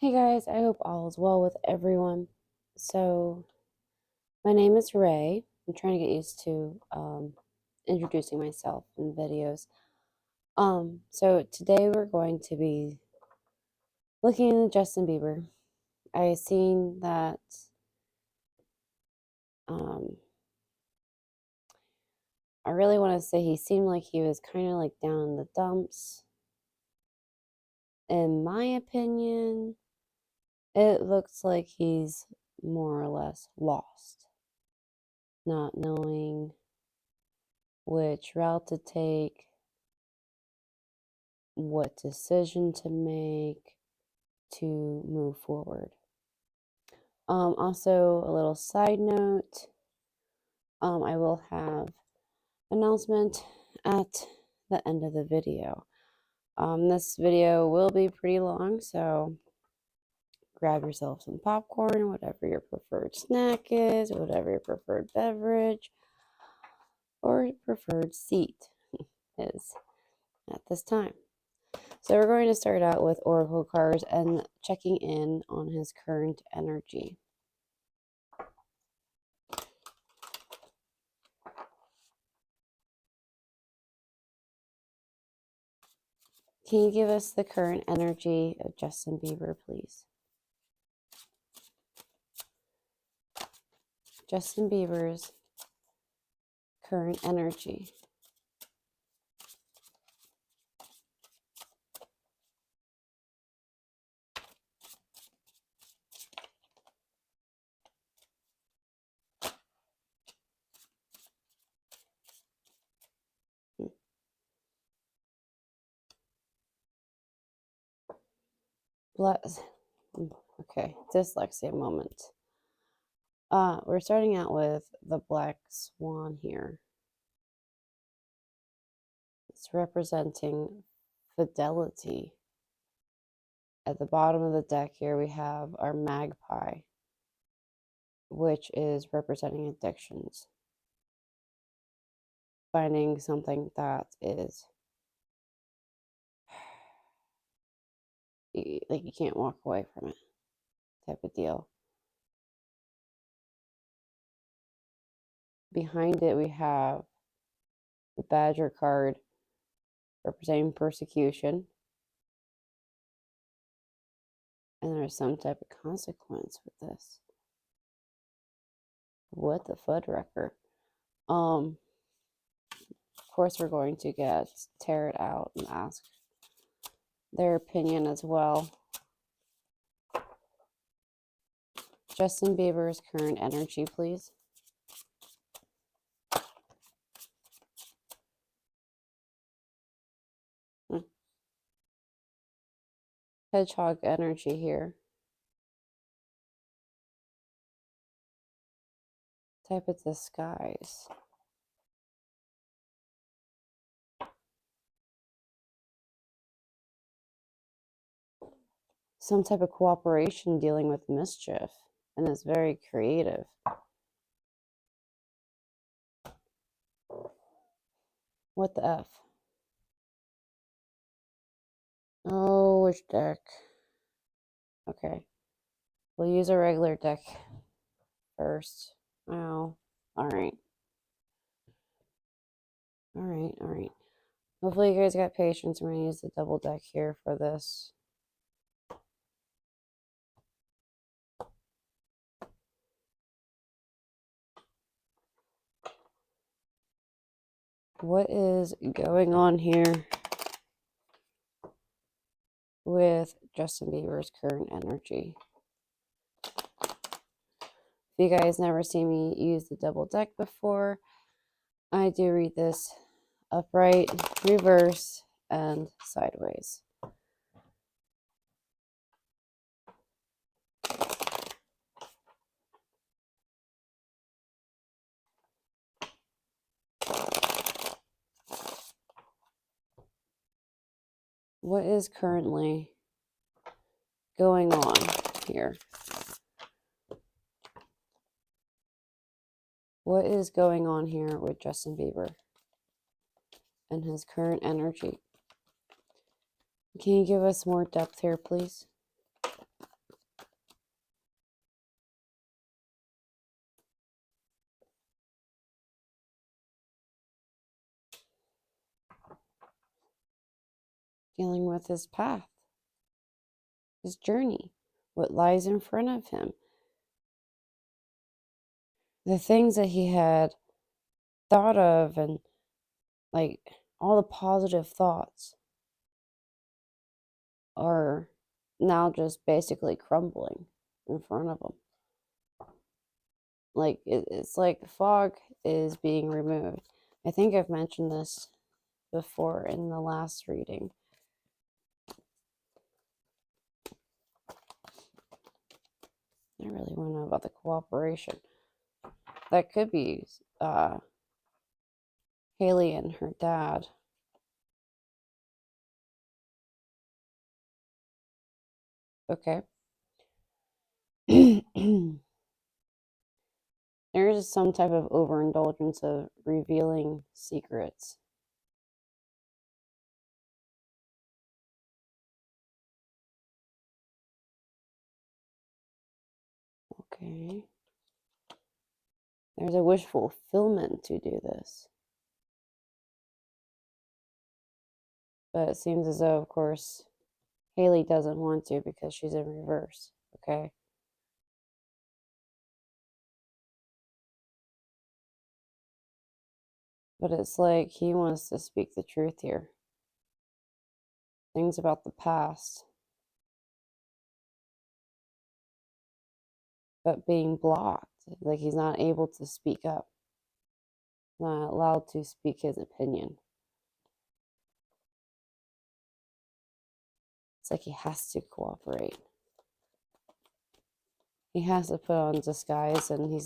Hey guys, I hope all is well with everyone. So, my name is Ray. I'm trying to get used to introducing myself in videos. So today we're going to be looking at Justin Bieber. I seen that um, I really want to say he seemed like he was kind of like down in the dumps. In my opinion, it looks like he's more or less lost, not knowing which route to take, what decision to make to move forward. Also, a little side note, I will have announcement at the end of the video. This video will be pretty long, so grab yourself some popcorn, whatever your preferred snack is, whatever your preferred beverage or preferred seat is at this time. So we're going to start out with Oracle cards and checking in on his current energy. Can you give us the current energy of Justin Bieber, please? Justin Bieber's current energy. Bless. Okay, dyslexia moment. We're starting out with the Black Swan here. It's representing fidelity. At the bottom of the deck here, we have our magpie, which is representing addictions. Finding something that is like you can't walk away from it type of deal. Behind it, we have the Badger card representing persecution. And there's some type of consequence with this. What the Fuddrucker? Of course, we're going to tear it out and ask their opinion as well. Justin Bieber's current energy, please. Hedgehog energy here. Type of disguise. Some type of cooperation dealing with mischief, and it's very creative. What the F? Oh, which deck? Okay. We'll use a regular deck first. Oh, alright. Alright. Hopefully you guys got patience. We're going to use the double deck here for this. What is going on here with Justin Bieber's current energy? If you guys never seen me use the double deck before, I do read this upright, reverse, and sideways. What is currently going on here? What is going on here with Justin Bieber and his current energy? Can you give us more depth here, please? dealing with his path, his journey, what lies in front of him. The things that he had thought of and like all the positive thoughts are now just basically crumbling in front of him. Like it's like the fog is being removed. I think I've mentioned this before in the last reading. I really want to know about the cooperation. That could be HAILEY and her dad. Okay. There is some type of overindulgence of revealing secrets. Okay. There's a wish fulfillment to do this. But it seems as though, of course, HAILEY doesn't want to because she's in reverse. Okay. But it's like he wants to speak the truth here. Things about the past. But being blocked. Like he's not able to speak up. Not allowed to speak his opinion. It's like he has to cooperate. He has to put on disguise, and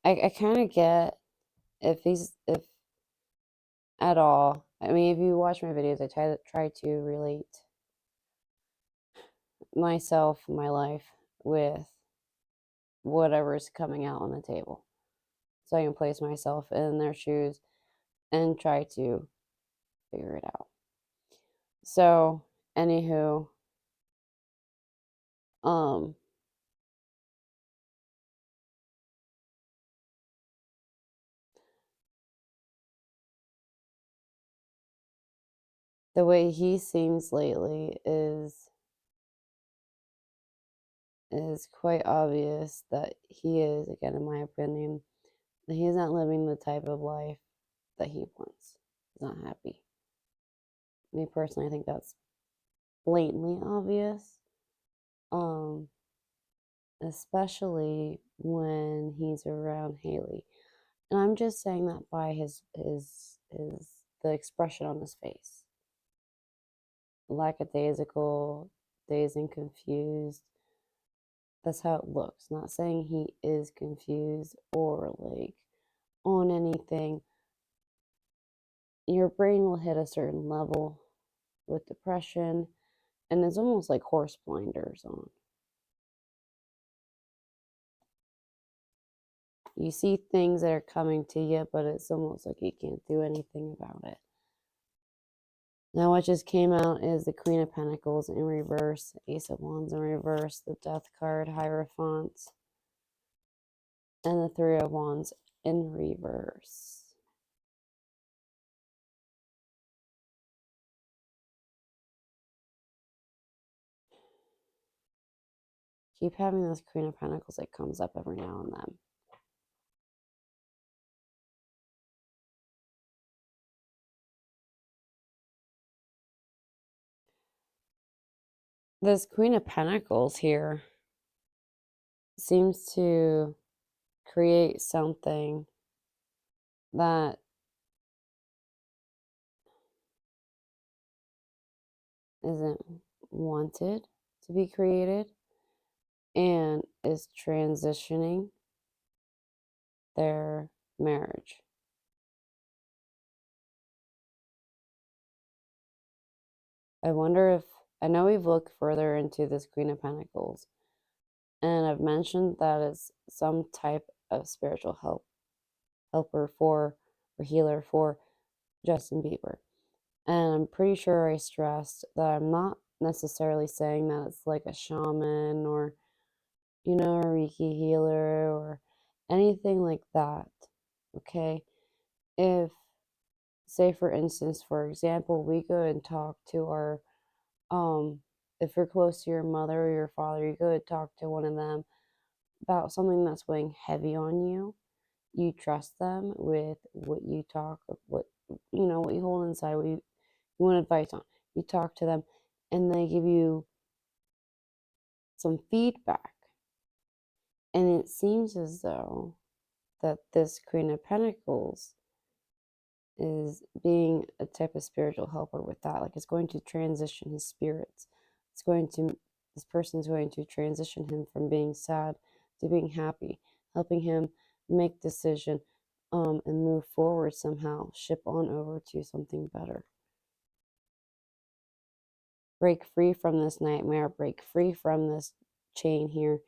I kind of get if at all. I mean, if you watch my videos, I try to relate myself, my life, with whatever's coming out on the table, so I can place myself in their shoes and try to figure it out. So, anywho, the way he seems lately is quite obvious that he is, again, in my opinion, that he's not living the type of life that he wants. He's not happy. Me personally, I think that's blatantly obvious. Especially when he's around HAILEY. And I'm just saying that by his the expression on his face. Lackadaisical, dazed and confused. That's how it looks. Not saying he is confused or like on anything. Your brain will hit a certain level with depression, and it's almost like horse blinders on. You see things that are coming to you, but it's almost like you can't do anything about it. Now, what just came out is the Queen of Pentacles in reverse, Ace of Wands in reverse, the Death card, Hierophant, and the Three of Wands in reverse. Keep having this Queen of Pentacles that comes up every now and then. This Queen of Pentacles here seems to create something that isn't wanted to be created and is transitioning their marriage. I wonder if, I know we've looked further into this Queen of Pentacles, and I've mentioned that it's some type of spiritual helper for, or healer for Justin Bieber. And I'm pretty sure I stressed that I'm not necessarily saying that it's like a shaman or, you know, a Reiki healer or anything like that. Okay? If say for instance, for example, we go and talk to our if you're close to your mother or your father, you go and talk to one of them about something that's weighing heavy on you. You trust them with what you talk, what what you hold inside, what you want advice on. You talk to them, and they give you some feedback, and it seems as though that this Queen of Pentacles is being a type of spiritual helper with that. Like, it's going to transition his spirits. This person's going to transition him from being sad to being happy, helping him make decision and move forward somehow, ship on over to something better. Break free from this nightmare, break free from this chain here,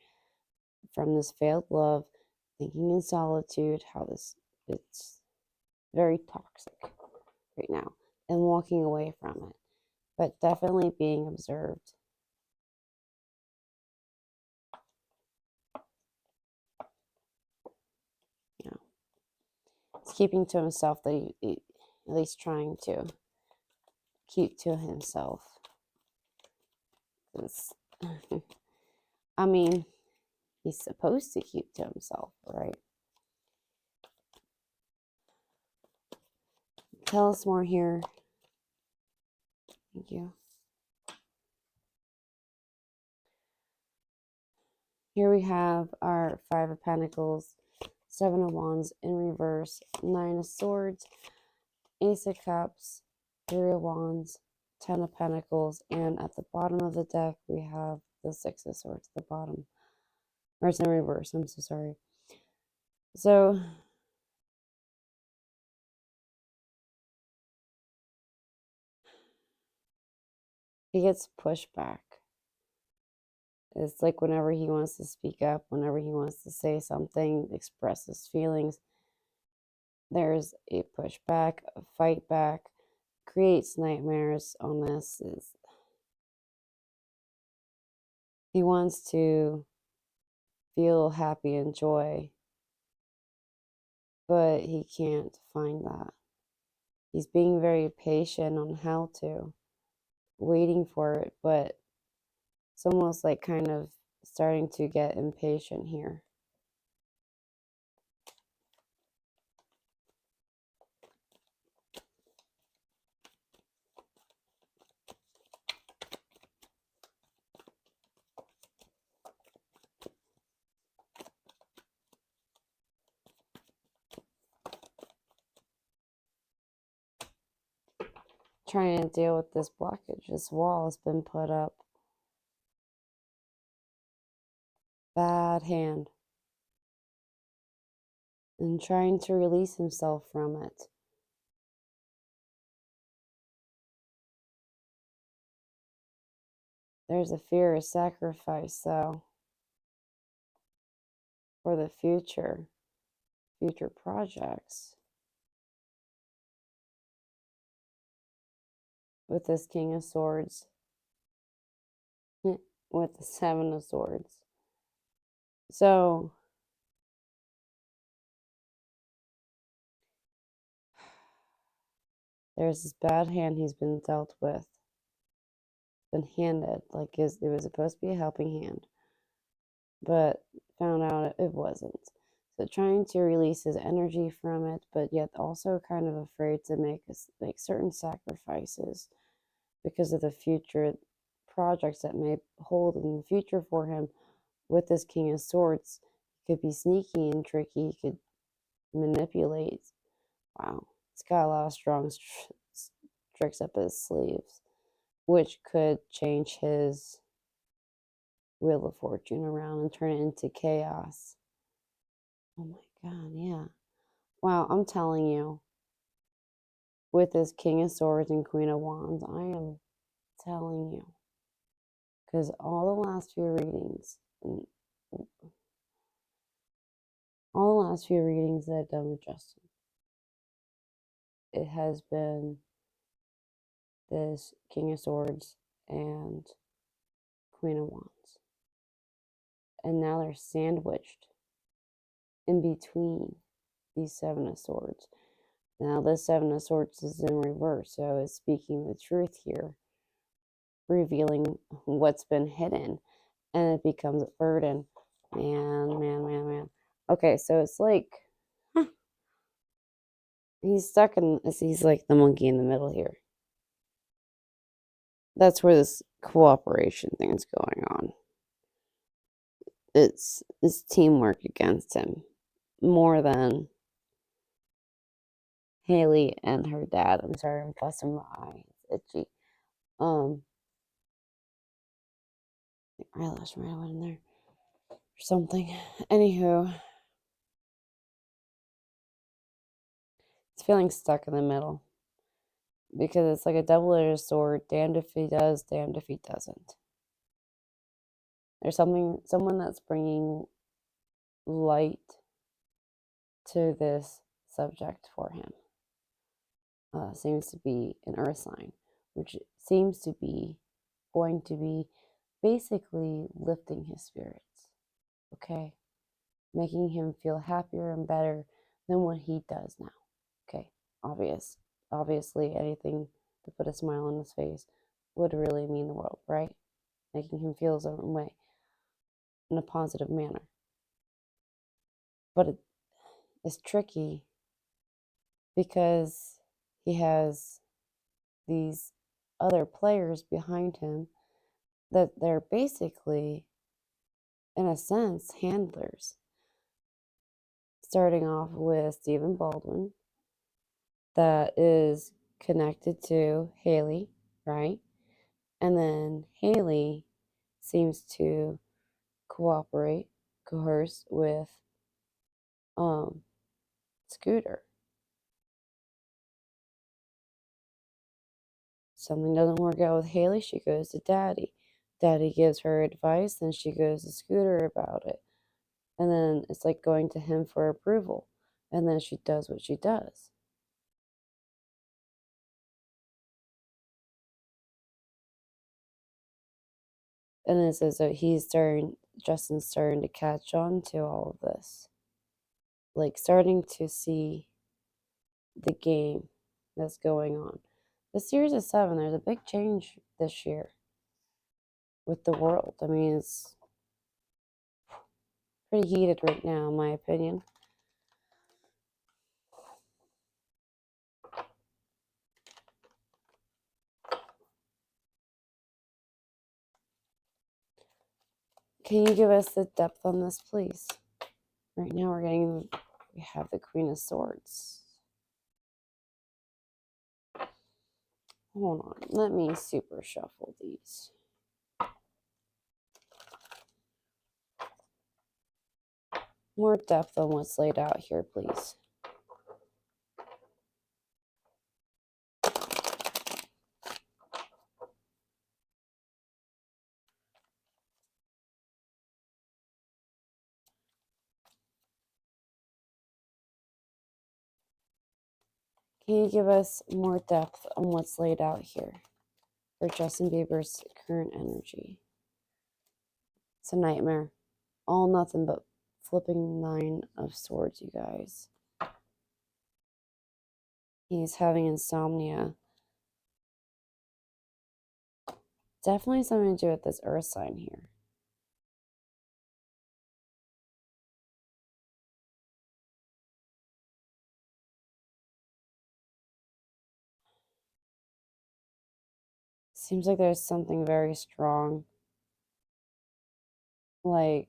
from this failed love, thinking in solitude, how it's very toxic right now, and walking away from it, but definitely being observed. Yeah, it's keeping to himself, that he at least trying to keep to himself. I mean, he's supposed to keep to himself, right? Tell us more here. Thank you. Here we have our Five of Pentacles, Seven of Wands in reverse, Nine of Swords, Ace of Cups, Three of Wands, Ten of Pentacles, and at the bottom of the deck we have the Six of Swords at the bottom. Or it's in reverse, I'm so sorry. So he gets pushed back. It's like whenever he wants to speak up, whenever he wants to say something, express his feelings, there's a pushback, a fight back, creates nightmares on this. He wants to feel happy and joy, but he can't find that. He's being very patient on how to, waiting for it, but it's almost like kind of starting to get impatient here. Trying to deal with this blockage. This wall has been put up. Bad hand. And trying to release himself from it. There's a fear of sacrifice, though, for the future projects. With this King of Swords, with the Seven of Swords. So there's this bad hand he's been dealt with, been handed, like it was supposed to be a helping hand, but found out it wasn't. So trying to release his energy from it, but yet also kind of afraid to make certain sacrifices because of the future projects that may hold in the future for him. With this King of Swords, he could be sneaky and tricky, he could manipulate. Wow, it's got a lot of strong tricks up his sleeves, which could change his Wheel of Fortune around and turn it into chaos. Oh my God, yeah. Wow, I'm telling you, with this King of Swords and Queen of Wands, I am telling you, because all the last few readings, that I've done with Justin, it has been this King of Swords and Queen of Wands. And now they're sandwiched in between these Seven of Swords. Now, this Seven of Swords is in reverse, so it's speaking the truth here, revealing what's been hidden, and it becomes a burden. Man. Okay, so it's like he's stuck in. He's like the monkey in the middle here. That's where this cooperation thing is going on. It's teamwork against him more than HAILEY and her dad. I'm sorry, I'm fussing my eye. It's itchy. Eyelash might have went in there or something. Anywho, it's feeling stuck in the middle because it's like a double-edged sword. Damned if he does, damned if he doesn't. There's someone that's bringing light to this subject for him. Seems to be an earth sign, which seems to be going to be basically lifting his spirits, okay? Making him feel happier and better than what he does now, okay? Obviously, anything to put a smile on his face would really mean the world, right? Making him feel a certain way in a positive manner. But it's tricky because he has these other players behind him that they're basically, in a sense, handlers. Starting off with Stephen Baldwin, that is connected to HAILEY, right? And then HAILEY seems to coerce with Scooter. Something doesn't work out with HAILEY, she goes to Daddy. Daddy gives her advice, then she goes to Scooter about it. And then it's like going to him for approval. And then she does what she does. And it's as though Justin's starting to catch on to all of this. Like starting to see the game that's going on. The series of 7, there's a big change this year with the world. I mean, it's pretty heated right now, in my opinion. Can you give us the depth on this, please? Right now we have the Queen of Swords. Hold on, let me super shuffle these. More depth on what's laid out here, please. Can you give us more depth on what's laid out here for Justin Bieber's current energy? It's a nightmare. All nothing but flipping 9 of Swords, you guys. He's having insomnia. Definitely something to do with this earth sign here. Seems like there's something very strong. Like,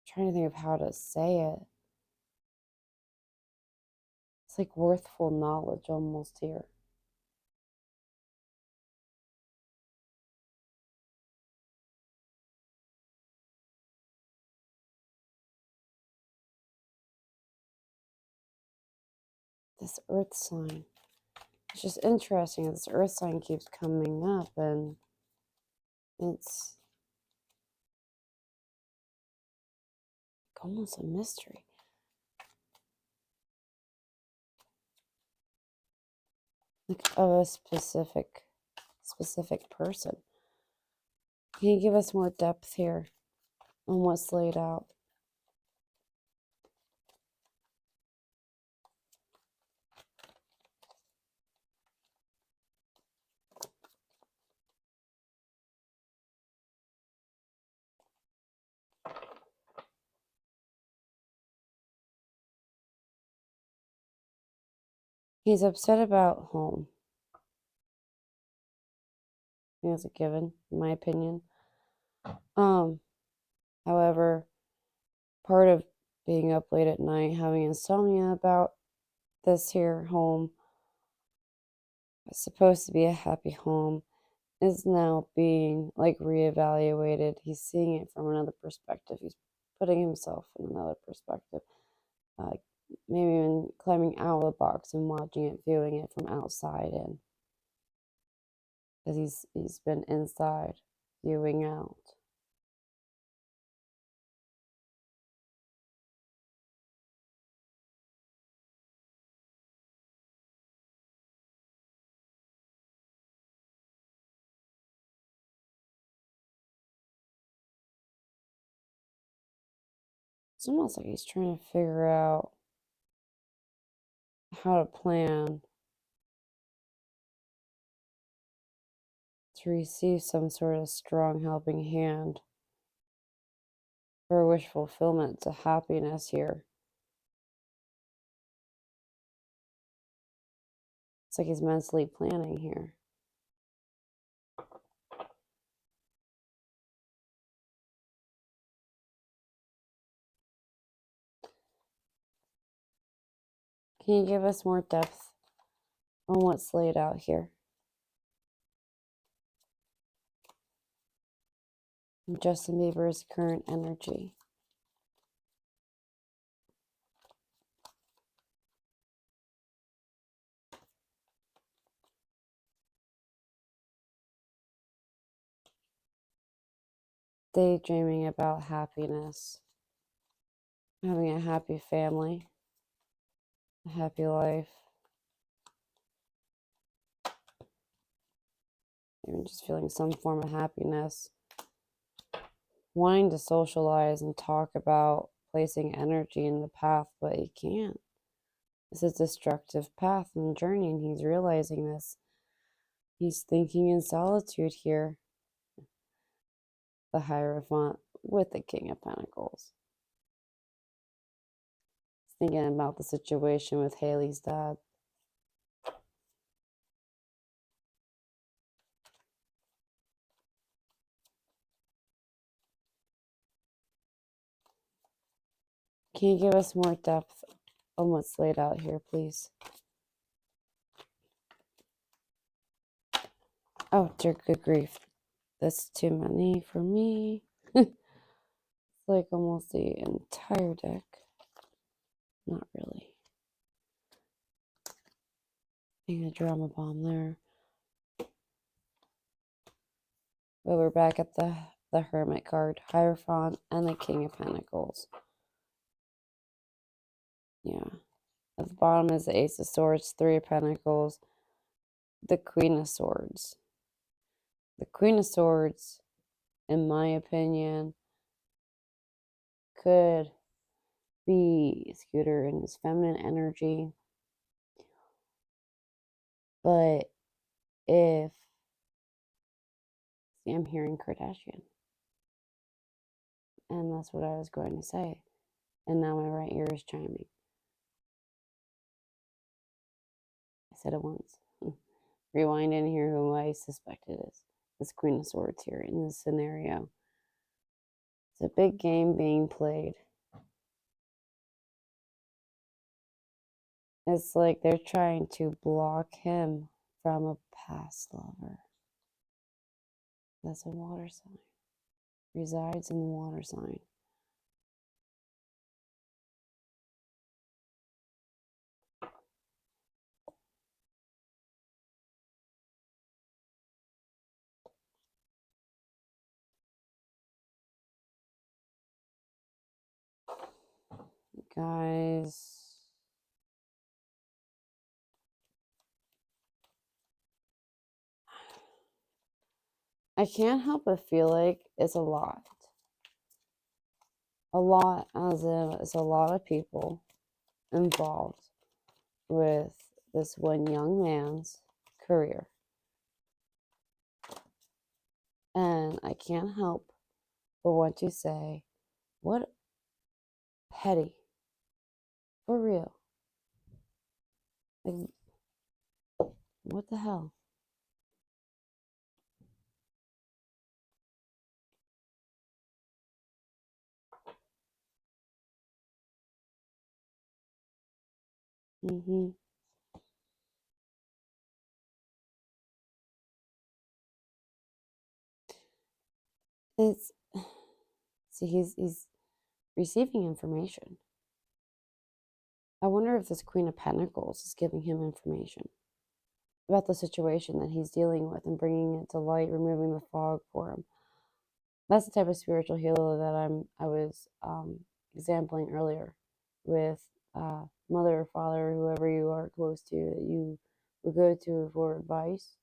trying to think of how to say it. It's like worthful knowledge almost here. This earth sign. It's just interesting that this earth sign keeps coming up, and it's almost a mystery. Like of a specific person. Can you give us more depth here on what's laid out. He's upset about home. I think that's a given, in my opinion. However, part of being up late at night, having insomnia about this here home, it's supposed to be a happy home, is now being like reevaluated. He's seeing it from another perspective. He's putting himself in another perspective. Maybe even climbing out of the box and watching it, viewing it from outside in. Because he's been inside, viewing out. It's almost like he's trying to figure out how to plan to receive some sort of strong helping hand for wish fulfillment to happiness here. It's like he's mentally planning here. Can you give us more depth on what's laid out here? Justin Bieber's current energy. Daydreaming about happiness, having a happy family, a happy life, even just feeling some form of happiness, wanting to socialize and talk about placing energy in the path, but he can't. It's a destructive path and journey, and he's realizing this. He's thinking in solitude here. The Hierophant with the King of Pentacles. He's thinking about the situation with HAILEY's dad. Can you give us more depth on what's laid out here, please? Oh, dear good grief. That's too many for me. It's like almost the entire deck. Not really. Being a drama bomb there. But we're back at the Hermit card, Hierophant, and the King of Pentacles. Yeah. At the bottom is the Ace of Swords, Three of Pentacles, the Queen of Swords. The Queen of Swords, in my opinion, could be Scooter in his feminine energy. But if, see, I'm hearing Kardashian. And that's what I was going to say. And now my right ear is chiming. I said it once. Rewind and hear who I suspect it is. This Queen of Swords here in this scenario. It's a big game being played. It's like they're trying to block him from a past lover. That's a water sign. Resides in the water sign. Guys, I can't help but feel like it's a lot. a lot, as in it's a lot of people involved with this one young man's career. And I can't help but want to say, what petty. For real. Like, what the hell? It's see, he's receiving information. I wonder if this Queen of Pentacles is giving him information about the situation that he's dealing with and bringing it to light, removing the fog for him. That's the type of spiritual healer that I was exampling earlier with mother or father, or whoever you are close to that you would go to for advice.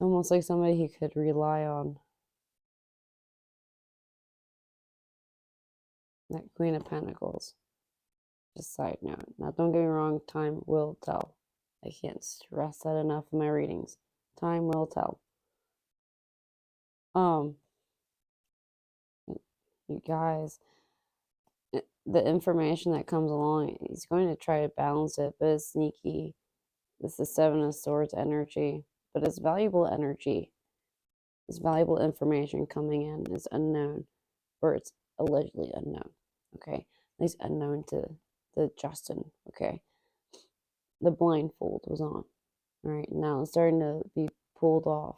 Almost like somebody he could rely on. That Queen of Pentacles. Just side note. Now, don't get me wrong, time will tell. I can't stress that enough in my readings. Time will tell. You guys, the information that comes along, he's going to try to balance it, but it's sneaky. This is Seven of Swords energy, but it's valuable energy. It's valuable information coming in. It's unknown, or it's allegedly unknown. Okay, at least unknown to Justin. Okay, the blindfold was on. All right, now it's starting to be pulled off.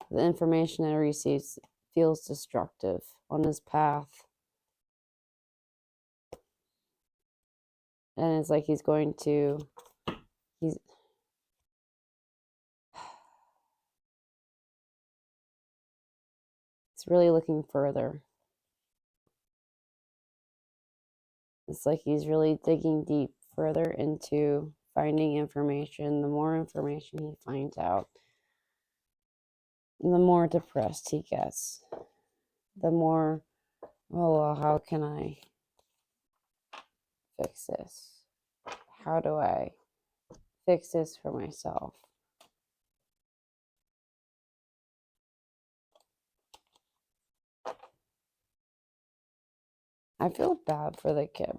The information that he receives feels destructive on his path. And it's like he's really looking further. It's like he's really digging deep further into finding information. The more information he finds out, the more depressed he gets. The more, oh, well, how can I fix this? How do I fix this for myself? I feel bad for the kid.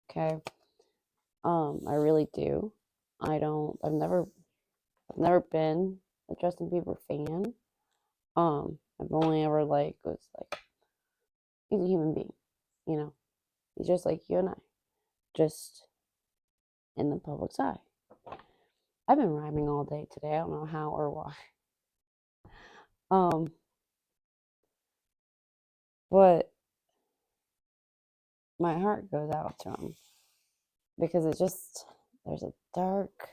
Okay. I really do. I've never been a Justin Bieber fan. I've only ever he's a human being, you know. He's just like you and I, just in the public's eye. I've been rhyming all day today. I don't know how or why. But my heart goes out to him because there's a dark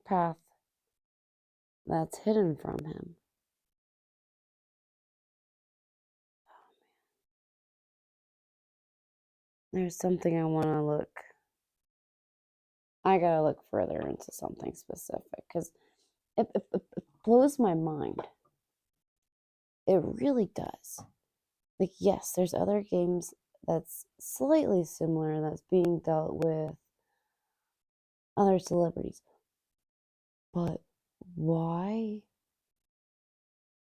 path that's hidden from him. There's something I want to look. I gotta look further into something specific because it blows my mind. It really does. Like, yes, there's other games that's slightly similar that's being dealt with other celebrities. But why?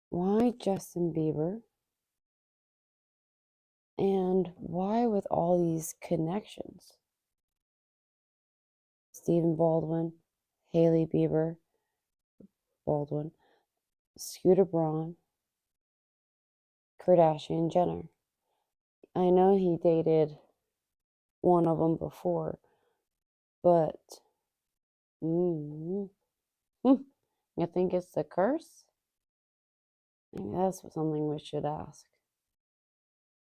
Why Justin Bieber? And why with all these connections? Stephen Baldwin, HAILEY Bieber, Baldwin, Scooter Braun, Kardashian Jenner. I know he dated one of them before, but you think it's the curse? Maybe that's something we should ask.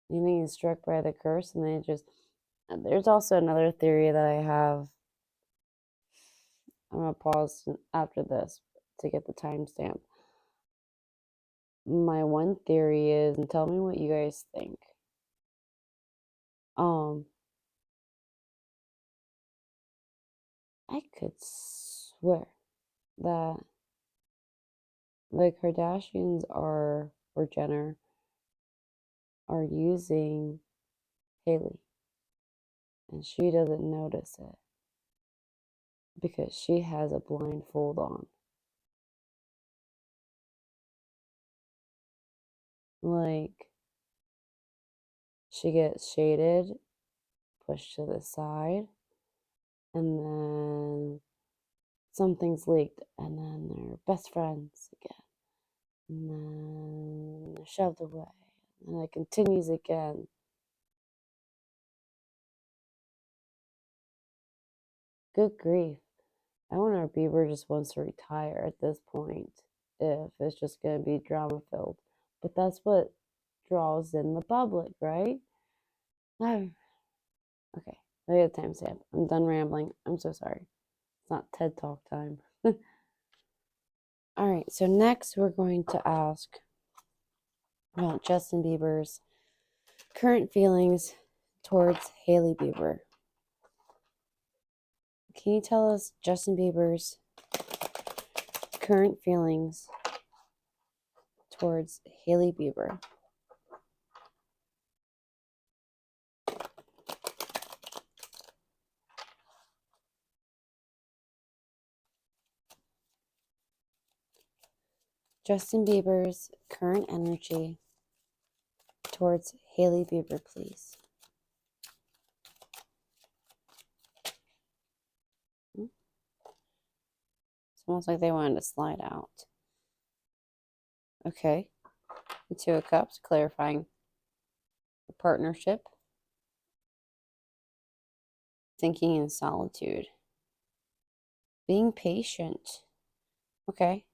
You think he's struck by the curse and they just... There's also another theory that I have. I'm going to pause after this to get the timestamp. my one theory is, and tell me what you guys think. I could swear that the Kardashians or Jenner are using HAILEY, and she doesn't notice it because she has a blindfold on. Like, she gets shaded, pushed to the side, and then something's leaked, and then they're best friends again, and then they're shoved away, and it continues again. Good grief. I wonder if Bieber just wants to retire at this point, if it's just going to be drama filled. But that's what draws in the public, right? Okay, I get a timestamp. I'm done rambling. I'm so sorry. It's not TED Talk time. All right, so next we're going to ask about Justin Bieber's current feelings towards Hailey Bieber. Can you tell us Justin Bieber's current feelings towards Hailey Bieber? Justin Bieber's current energy towards Hailey Bieber, please. It's almost like they wanted to slide out. Okay. The Two of Cups, clarifying the partnership. Thinking in solitude. Being patient. Okay.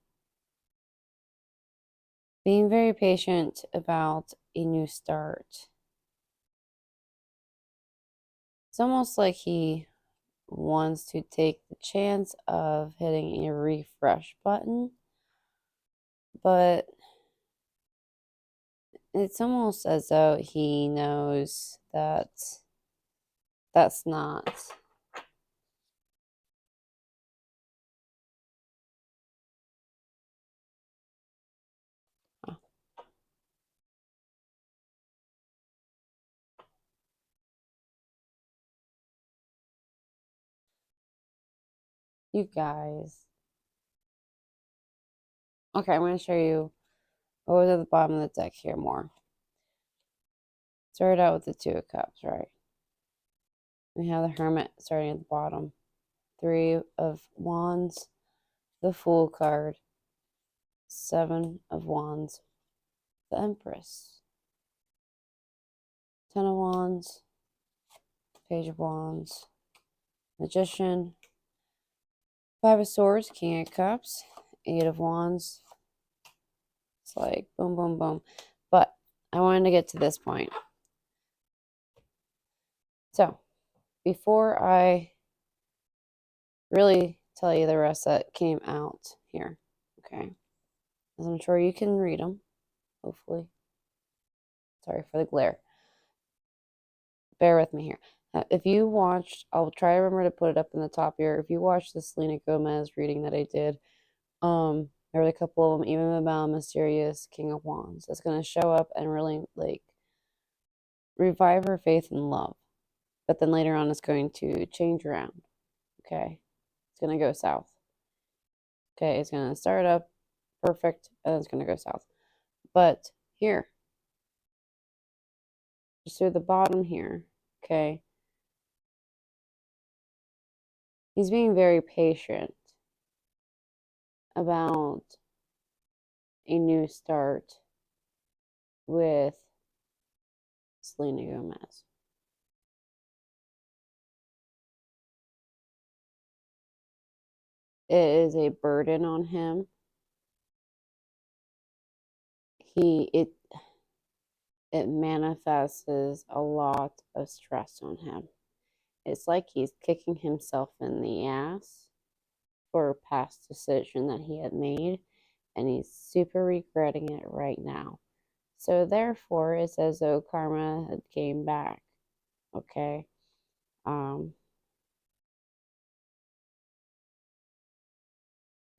Being very patient about a new start. It's almost like he wants to take the chance of hitting a refresh button, but it's almost as though he knows that that's not you guys. Okay, I'm going to show you what was at the bottom of the deck here more. Started out with the Two of Cups, right? We have the Hermit starting at the bottom. Three of Wands, the Fool card, Seven of Wands, the Empress, Ten of Wands, Page of Wands, Magician, Five of Swords, King of Cups, Eight of Wands. It's like boom, boom, boom. But I wanted to get to this point. So, before I really tell you the rest that came out here, okay? As I'm sure you can read them, hopefully. Sorry for the glare. Bear with me here. If you watched, I'll try to remember to put it up in the top here. If you watched the Selena Gomez reading that I did, there were a couple of them, even about Mysterious King of Wands. It's going to show up and really like revive her faith and love. But then later on, it's going to change around. Okay, it's going to go south. Okay, it's going to start up perfect, and it's going to go south. But here, just through the bottom here, okay, he's being very patient about a new start with Selena Gomez. It is a burden on him. It manifests a lot of stress on him. It's like he's kicking himself in the ass for a past decision that he had made, and he's super regretting it right now. So therefore, it's as though karma had came back. Okay.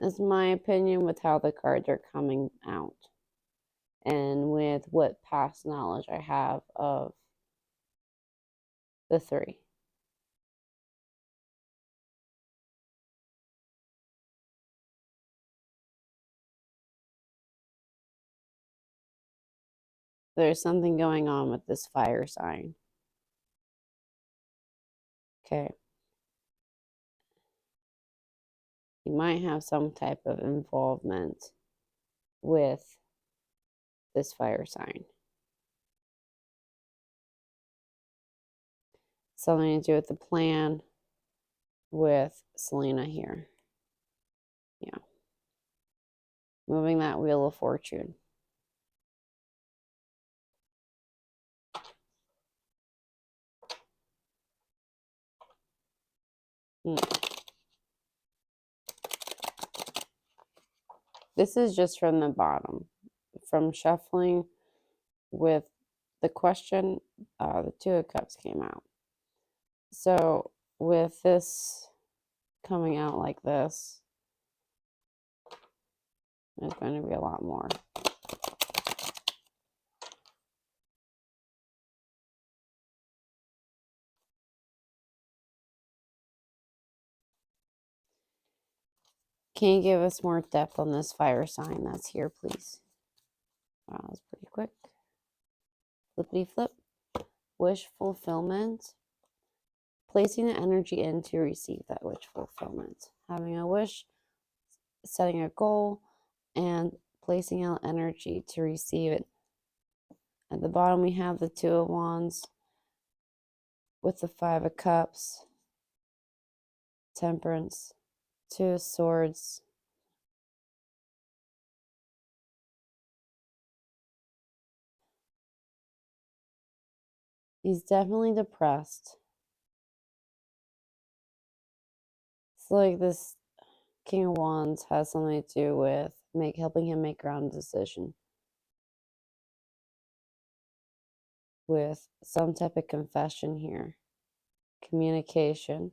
That's my opinion with how the cards are coming out and with what past knowledge I have of the three. There's something going on with this fire sign. Okay. You might have some type of involvement with this fire sign. Something to do with the plan with Selena here. Yeah. Moving that wheel of fortune. This is just from the bottom. From shuffling with the question, the Two of Cups came out. So with this coming out like this, there's going to be a lot more. Can you give us more depth on this fire sign that's here, please? Wow, that was pretty quick. Flippity flip. Wish fulfillment. Placing the energy in to receive that wish fulfillment. Having a wish, setting a goal, and placing out energy to receive it. At the bottom, we have the Two of Wands with the Five of Cups, Temperance, Two of Swords, he's definitely depressed. It's like this King of Wands has something to do with helping him make ground decision with some type of confession here, communication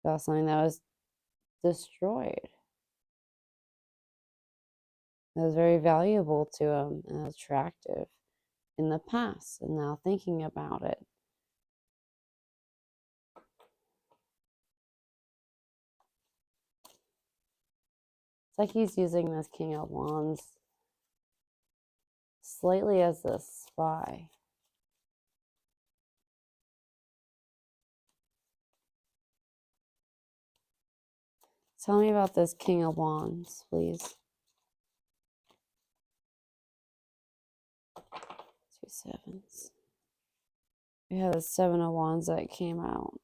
about something that was destroyed. That was very valuable to him and attractive in the past, and now thinking about it. It's like he's using this King of Wands slightly as a spy. Tell me about this King of Wands, please. Two sevens. We have the Seven of Wands that came out.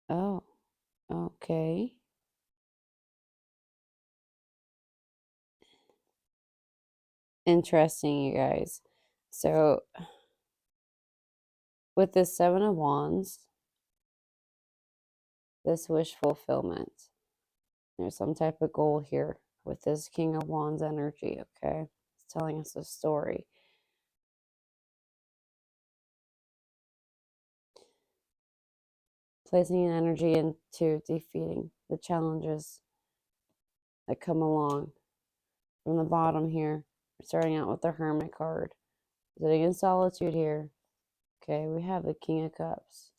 Oh, okay. Interesting, you guys. So, with the Seven of Wands, this wish fulfillment, there's some type of goal here with this King of Wands energy, okay? It's telling us a story. Placing an energy into defeating the challenges that come along. From the bottom here, we're starting out with the Hermit card. Sitting in solitude here. Okay, we have the King of Cups,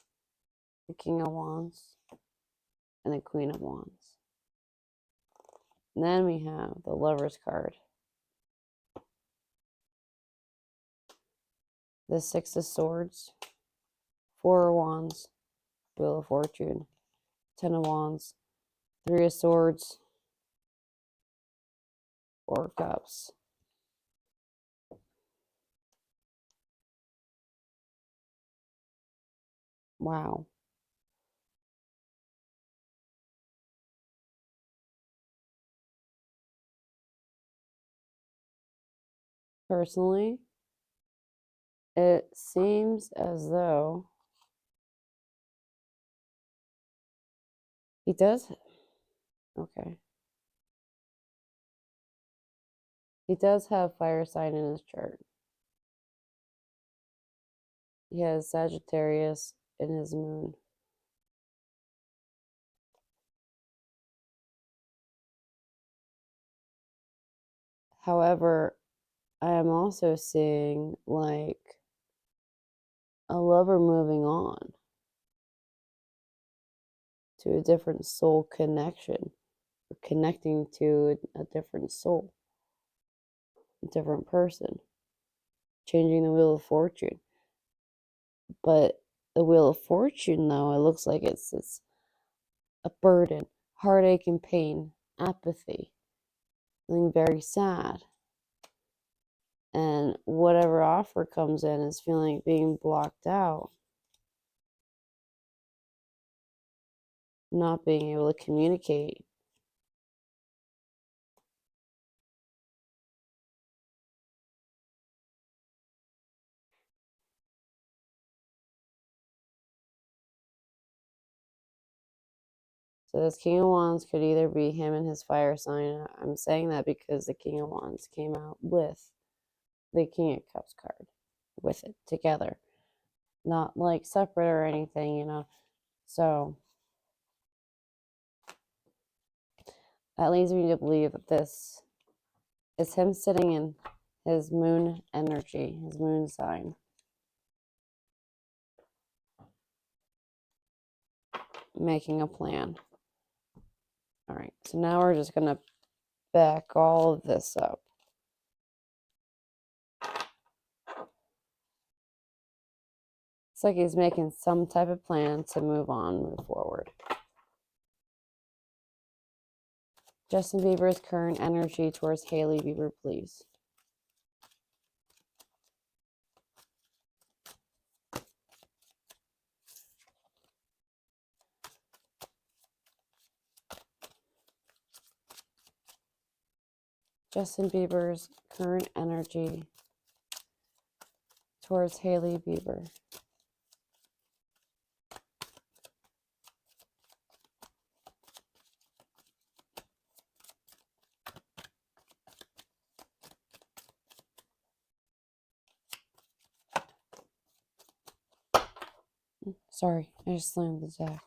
the King of Wands, and the Queen of Wands. And then we have the Lover's card, the Six of Swords, Four of Wands, Wheel of Fortune, Ten of Wands, Three of Swords, Four of Cups. Wow. Personally, it seems as though He does. Okay. He does have fire sign in his chart. He has Sagittarius in his moon. However, I am also seeing like a lover moving on to a different soul connection, or connecting to a different soul, a different person, changing the wheel of fortune. But the wheel of fortune, though, it looks like it's a burden, heartache and pain, apathy, feeling very sad. And whatever offer comes in is feeling like being blocked out, not being able to communicate. So this King of Wands could either be him and his fire sign. I'm saying that because the King of Wands came out with the King of Cups card with it together. Not like separate or anything, you know. So that leads me to believe that this is him sitting in his moon energy, his moon sign. Making a plan. All right, so now we're just going to back all of this up. It's like he's making some type of plan to move on, move forward. Justin Bieber's current energy towards Hailey Bieber, please. Justin Bieber's current energy towards Hailey Bieber. Sorry, I just slammed the deck.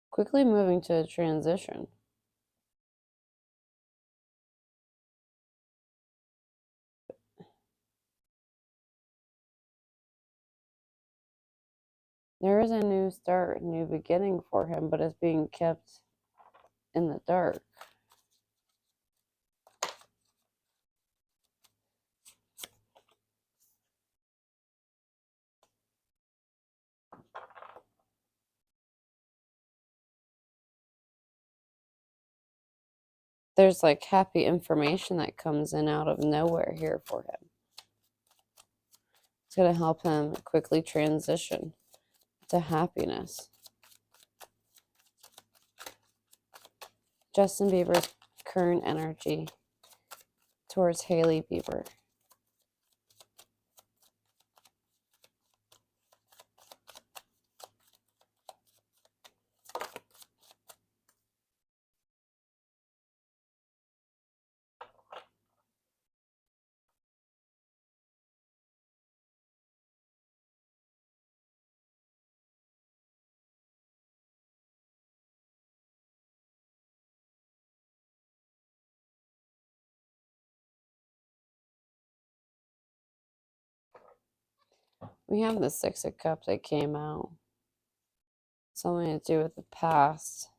Quickly moving to a transition. There is a new start, new beginning for him, but it's being kept in the dark. There's like happy information that comes in out of nowhere here for him. It's going to help him quickly transition to happiness. Justin Bieber's current energy towards Hailey Bieber. We have the Six of Cups that came out. Something to do with the past.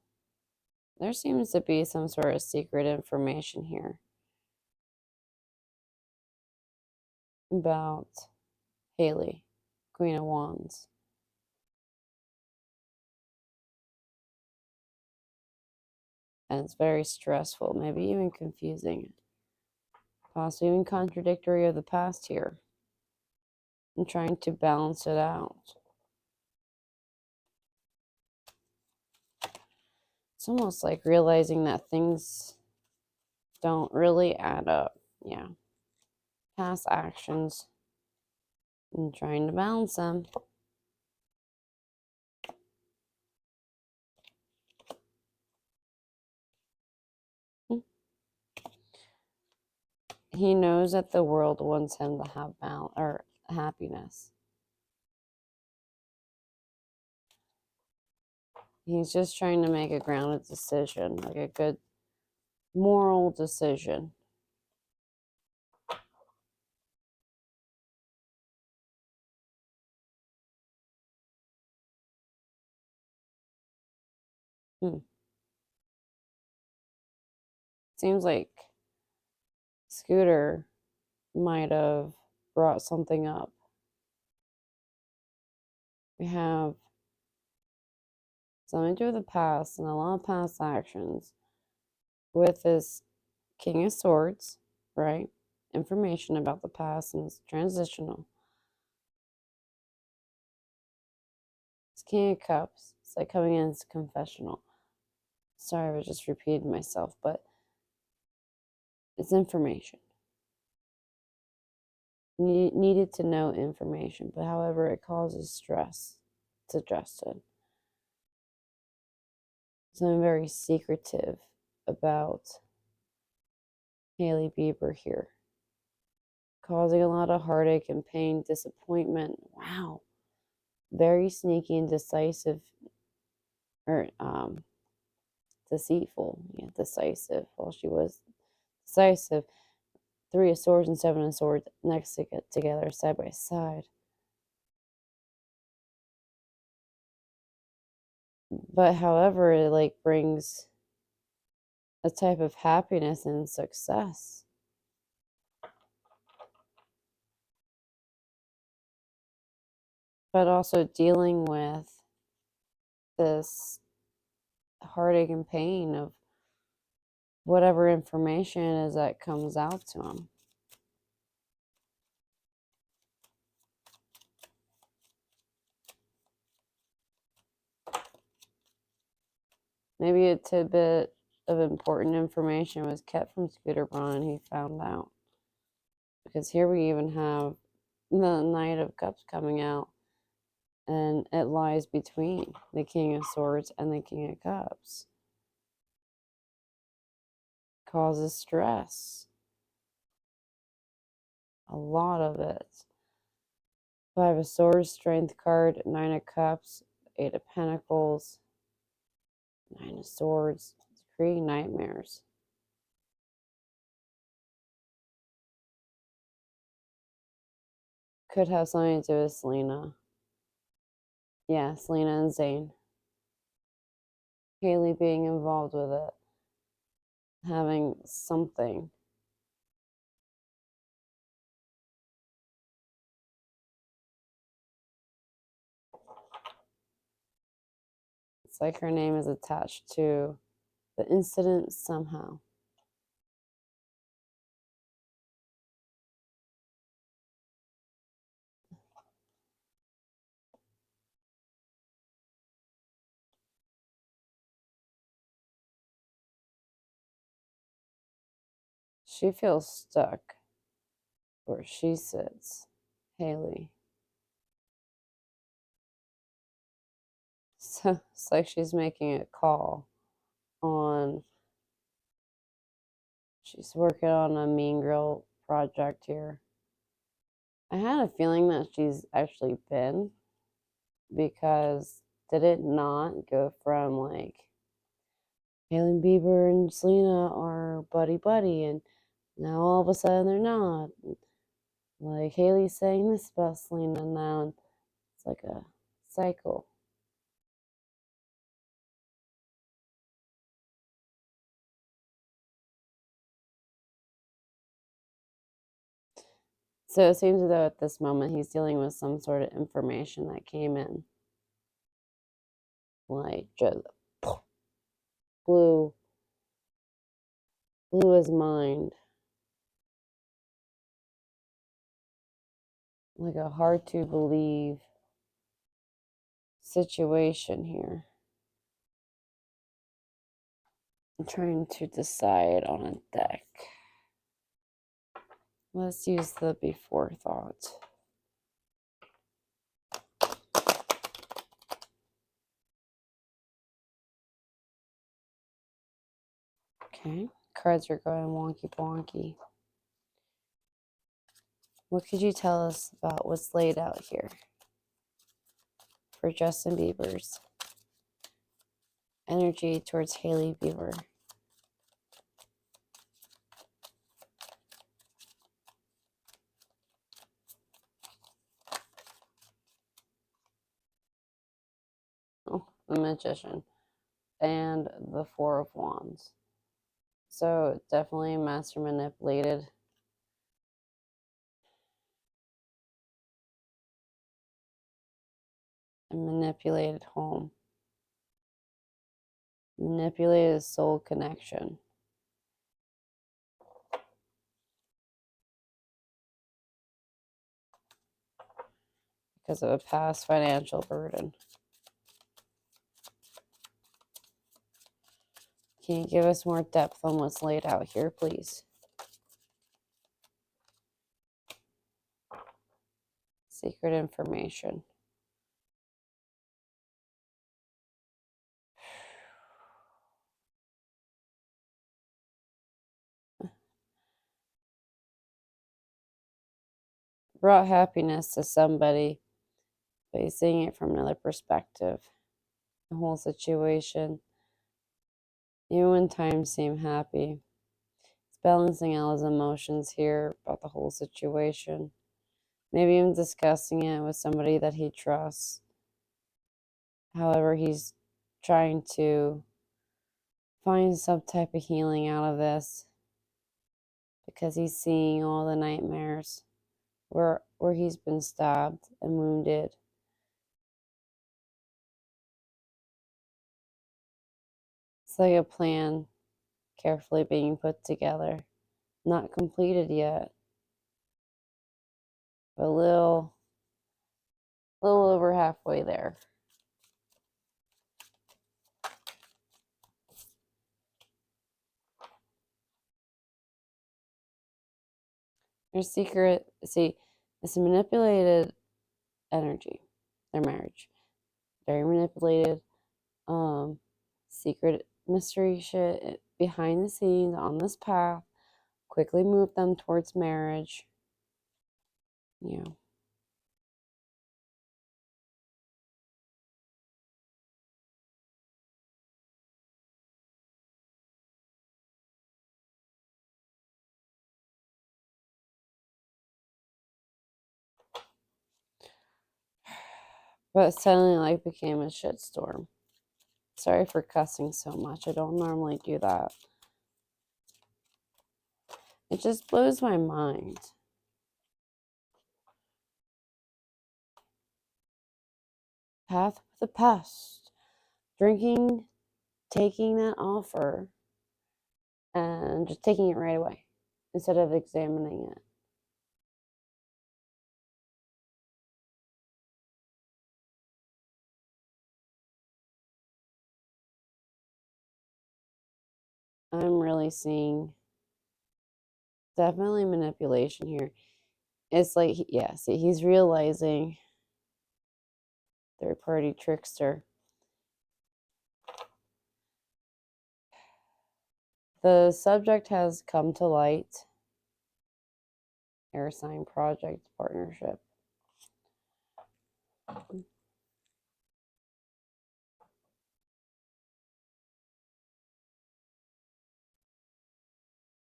There seems to be some sort of secret information here about Hailey, Queen of Wands. And it's very stressful, maybe even confusing. Possibly even contradictory of the past here. I'm trying to balance it out. It's almost like realizing that things don't really add up. Yeah. past actions and trying to balance them. He knows that the world wants him to have balance or happiness. He's just trying to make a grounded decision, like a good moral decision. Seems like Scooter might have brought something up. We have something to do with the past and a lot of past actions with this King of Swords, right? Information about the past, and it's transitional. It's King of Cups. It's like coming in as a confessional. Sorry, I was just repeating myself, but it's information. Needed to know information, but however, it causes stress. It's adjusted. So I'm very secretive about Hailey Bieber here, causing a lot of heartache and pain, disappointment. Wow, very sneaky and decisive, or deceitful. Yeah, decisive. Well, she was decisive. 3 of Swords and 7 of Swords next to get together, side by side. But however, it like brings a type of happiness and success. But also dealing with this heartache and pain of whatever information is that comes out to him. Maybe a tidbit of important information was kept from Scooter Braun and he found out. Because here we even have the Knight of Cups coming out, and it lies between the King of Swords and the King of Cups. Causes stress. A lot of it. 5 of Swords, Strength card, 9 of Cups, 8 of Pentacles, 9 of Swords, 3 nightmares. Could have something to do with Selena. Yeah, Selena and Zayn. Hailey being involved with it. Having something. It's like her name is attached to the incident somehow. She feels stuck where she sits, Hailey. So it's like she's making a call on, she's working on a Mean Girl project here. I had a feeling that she's actually been, because did it not go from like Hailey Bieber and Selena are buddy buddy, and now all of a sudden they're not. Like Hailey's saying this about Selena now, it's like a cycle. So it seems as though at this moment he's dealing with some sort of information that came in, like just blew his mind, like a hard to believe situation here. I'm trying to decide on a deck. Let's use the before thought. Okay, cards are going wonky wonky. What could you tell us about what's laid out here for Justin Bieber's energy towards Hailey Bieber? Oh, the Magician and the Four of Wands. So definitely master manipulated. And manipulated home. Manipulated soul connection. Because of a past financial burden. Can you give us more depth on what's laid out here, please? Secret information. Brought happiness to somebody, but he's seeing it from another perspective. The whole situation, even when times seem happy, he's balancing out his emotions here about the whole situation. Maybe even discussing it with somebody that he trusts. However, he's trying to find some type of healing out of this because he's seeing all the nightmares where he's been stabbed and wounded. It's like a plan carefully being put together, not completed yet, but a little over halfway there. Their secret, see, it's a manipulated energy, their marriage. Very manipulated, secret mystery shit behind the scenes on this path. Quickly move them towards marriage. Yeah. But suddenly life became a shitstorm. Sorry for cussing so much. I don't normally do that. It just blows my mind. Path with the past. Drinking, taking that offer, and just taking it right away instead of examining it. I'm really seeing definitely manipulation here. It's like, yeah, see, he's realizing third party trickster. The subject has come to light. Air sign project partnership.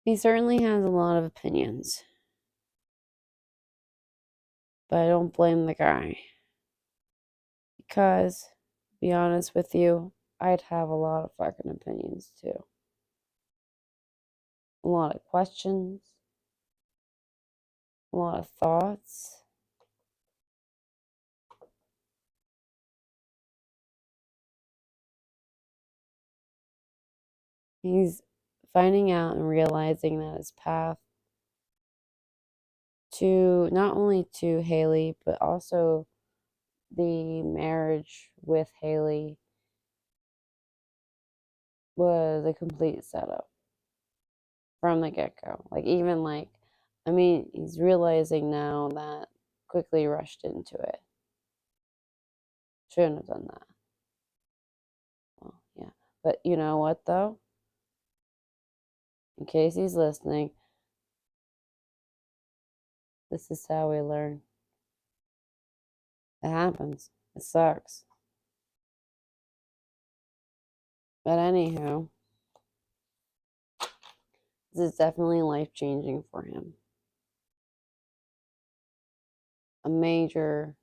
He certainly has a lot of opinions, but I don't blame the guy. Because, to be honest with you, I'd have a lot of fucking opinions too. A lot of questions, a lot of thoughts. He's finding out and realizing that his path to not only to Hailey, but also the marriage with Hailey was a complete setup from the get-go. Like, even like I mean, he's realizing now that quickly rushed into it. Shouldn't have done that. Well, yeah. But you know what, though? In case he's listening, this is how we learn. It happens. It sucks. But anywho, this is definitely life-changing for him. A major,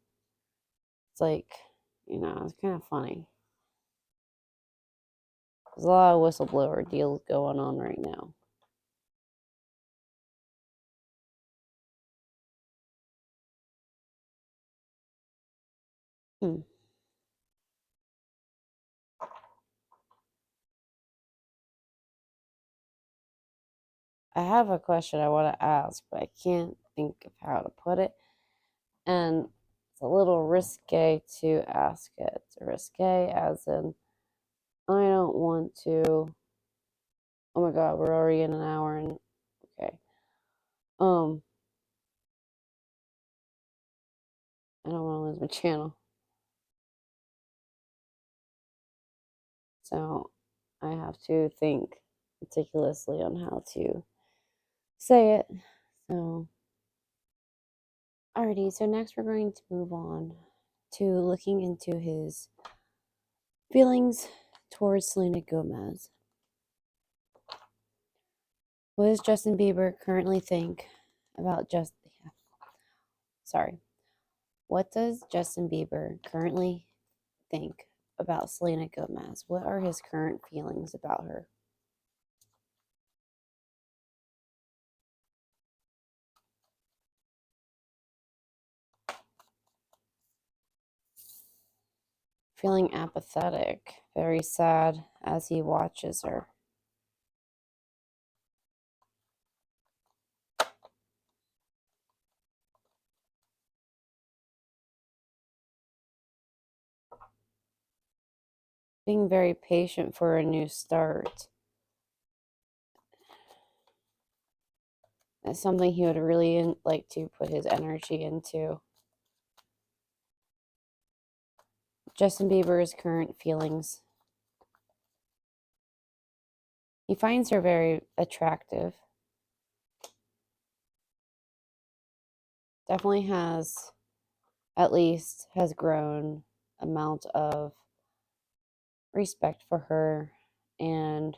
it's like, it's kind of funny. There's a lot of whistleblower deals going on right now. I have a question I want to ask, but I can't think of how to put it. And it's a little risque to ask it. It's risque as in, I don't want to. Oh my God, we're already in an hour and okay. I don't want to lose my channel. So I have to think meticulously on how to say it. So, alrighty, so next we're going to move on to looking into his feelings towards Selena Gomez. What does Justin Bieber currently think about sorry. What does Justin Bieber currently think about Selena Gomez? What are his current feelings about her? Feeling apathetic, very sad as he watches her. Being very patient for a new start. That's something he would really like to put his energy into. Justin Bieber's current feelings. He finds her very attractive. Definitely has, at least, has grown amount of respect for her and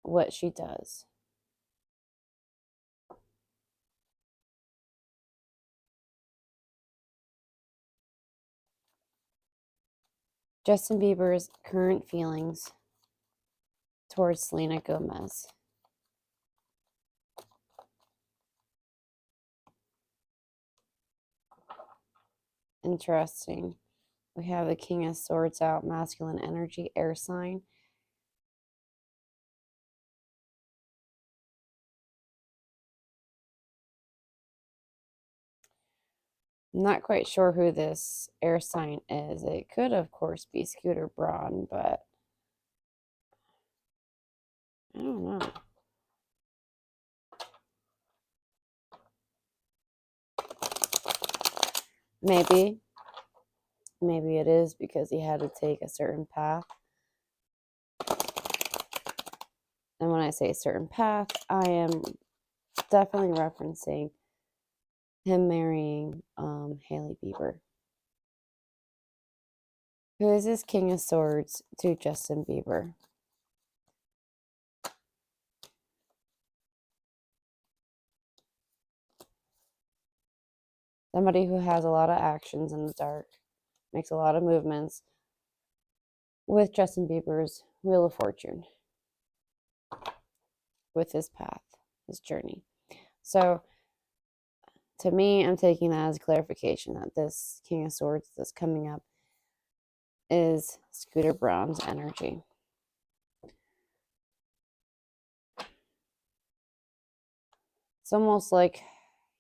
what she does. Justin Bieber's current feelings towards Selena Gomez. Interesting. We have the King of Swords out, masculine energy, air sign. I'm not quite sure who this air sign is. It could, of course, be Scooter Braun, but I don't know. Maybe it is because he had to take a certain path. And when I say a certain path, I am definitely referencing him marrying Hailey Bieber. Who is this King of Swords to Justin Bieber? Somebody who has a lot of actions in the dark, makes a lot of movements with Justin Bieber's Wheel of Fortune, with his path, his journey. So, to me, I'm taking that as a clarification that this King of Swords that's coming up is Scooter Braun's energy. It's almost like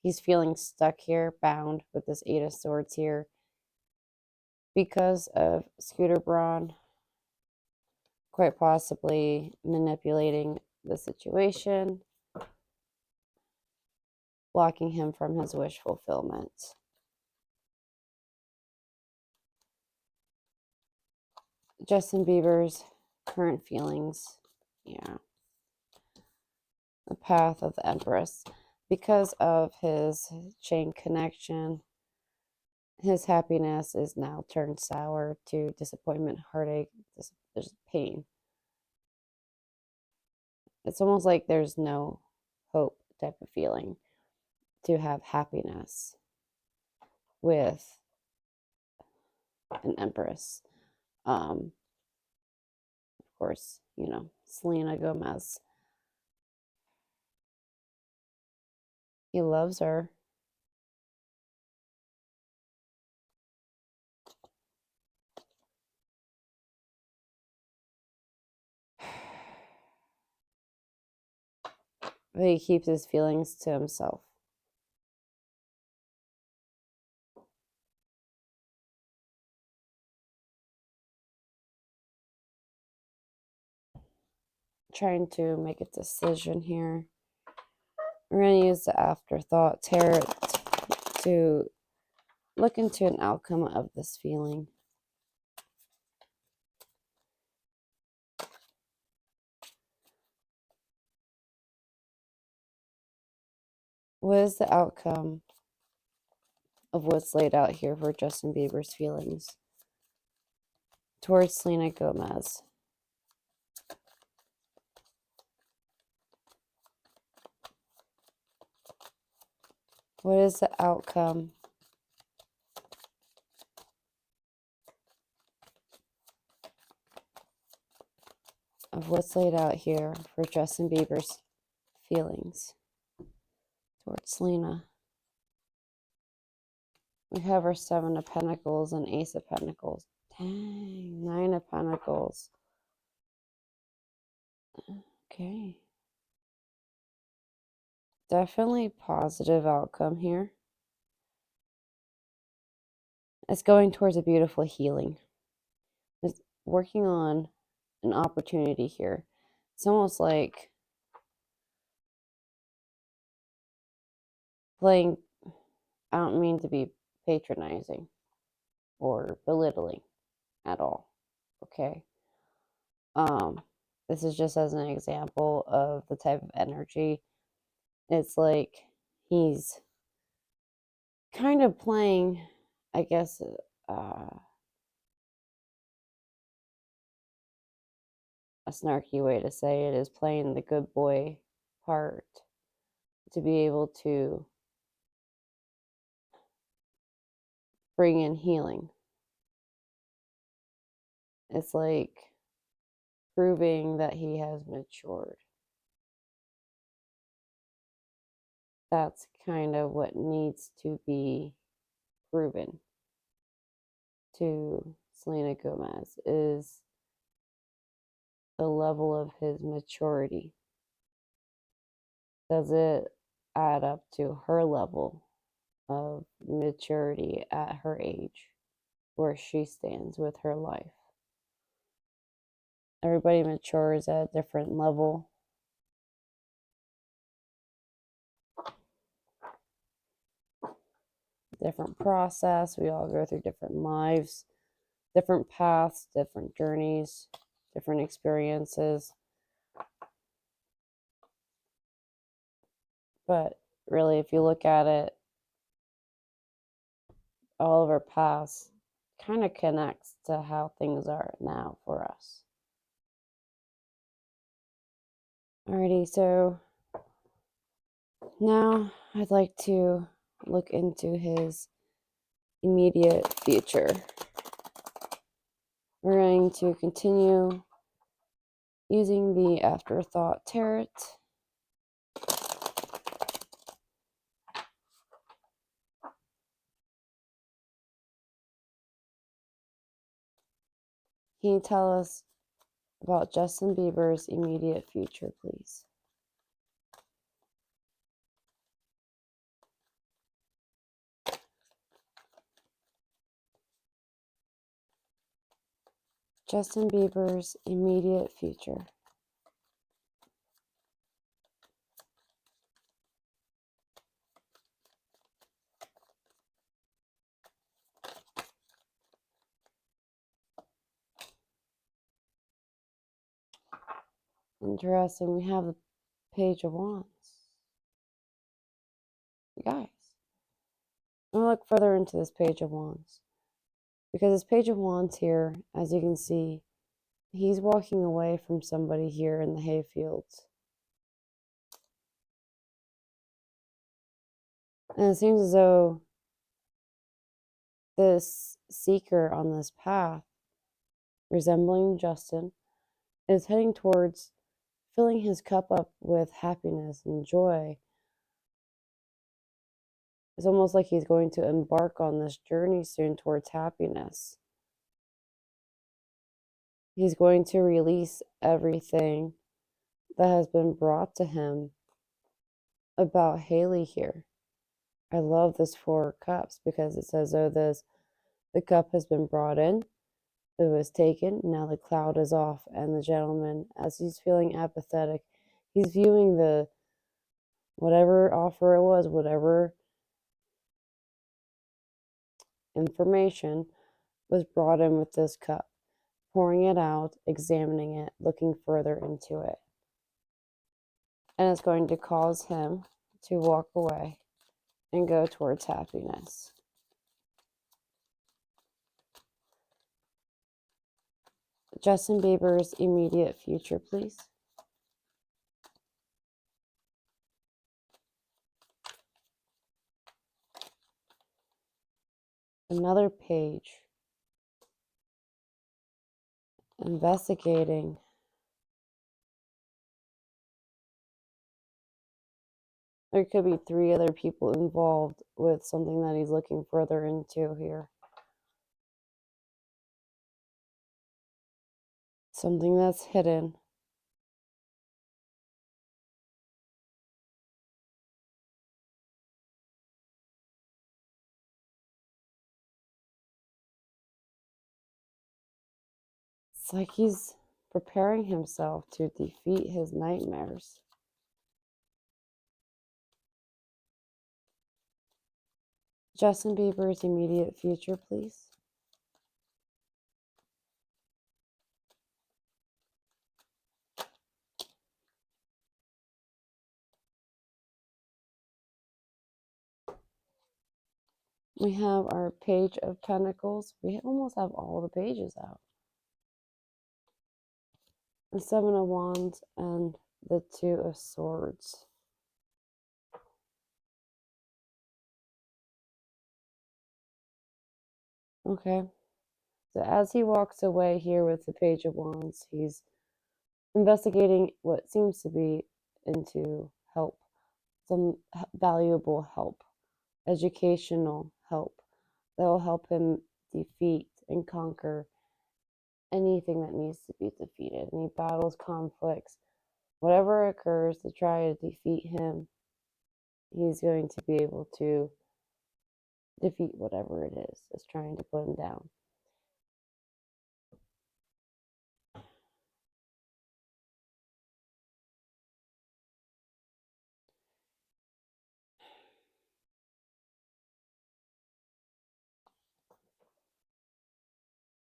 he's feeling stuck here, bound with this Eight of Swords here because of Scooter Braun quite possibly manipulating the situation blocking him from his wish fulfillment. Justin Bieber's current feelings, yeah. The path of the Empress. Because of his chain connection, his happiness is now turned sour to disappointment, heartache, there's pain. It's almost like there's no hope type of feeling to have happiness with an Empress. Of course, you know, Selena Gomez. He loves her. But he keeps his feelings to himself. Trying to make a decision here. We're going to use the Afterthought Tarot to look into an outcome of this feeling. What is the outcome of what's laid out here for Justin Bieber's feelings towards Selena Gomez? What is the outcome of what's laid out here for Justin Bieber's feelings towards Selena? We have our Seven of Pentacles and Ace of Pentacles. Dang, Nine of Pentacles. Okay. Definitely positive outcome here. It's going towards a beautiful healing. It's working on an opportunity here. It's almost like playing, I don't mean to be patronizing or belittling at all. Okay. This is just as an example of the type of energy. It's like he's kind of playing, I guess, a snarky way to say it is playing the good boy part to be able to bring in healing. It's like proving that he has matured. That's kind of what needs to be proven to Selena Gomez, is the level of his maturity. Does it add up to her level of maturity at her age, where she stands with her life? Everybody matures at a different level. Different process. We all go through different lives, different paths, different journeys, different experiences. But really, if you look at it, all of our past kind of connects to how things are now for us. Alrighty, so now I'd like to look into his immediate future. We're going to continue using the Afterthought Tarot. Can you tell us about Justin Bieber's immediate future, please? Justin Bieber's immediate future. Interesting. We have the Page of Wands. Guys, I'm going to look further into this Page of Wands. Because this Page of Wands here, as you can see, he's walking away from somebody here in the hayfields. And it seems as though this seeker on this path, resembling Justin, is heading towards filling his cup up with happiness and joy. It's almost like he's going to embark on this journey soon towards happiness. He's going to release everything that has been brought to him about HAILEY here. I love this Four of Cups because it says, oh, the cup has been brought in, it was taken, now the cloud is off, and the gentleman, as he's feeling apathetic, he's viewing the whatever offer it was, whatever information was brought in with this cup, pouring it out, examining it, looking further into it. And it's going to cause him to walk away and go towards happiness. Justin Bieber's immediate future, please. Another page. Investigating. There could be 3 other people involved with something that he's looking further into here. Something that's hidden. It's like he's preparing himself to defeat his nightmares. Justin Bieber's immediate future, please. We have our Page of Pentacles. We almost have all the pages out. The 7 of Wands and the 2 of Swords. Okay. So as he walks away here with the Page of Wands, he's investigating what seems to be into help. Some valuable help. Educational help. That will help him defeat and conquer anything that needs to be defeated. Any battles, conflicts, whatever occurs to try to defeat him, he's going to be able to defeat whatever it is that's trying to put him down.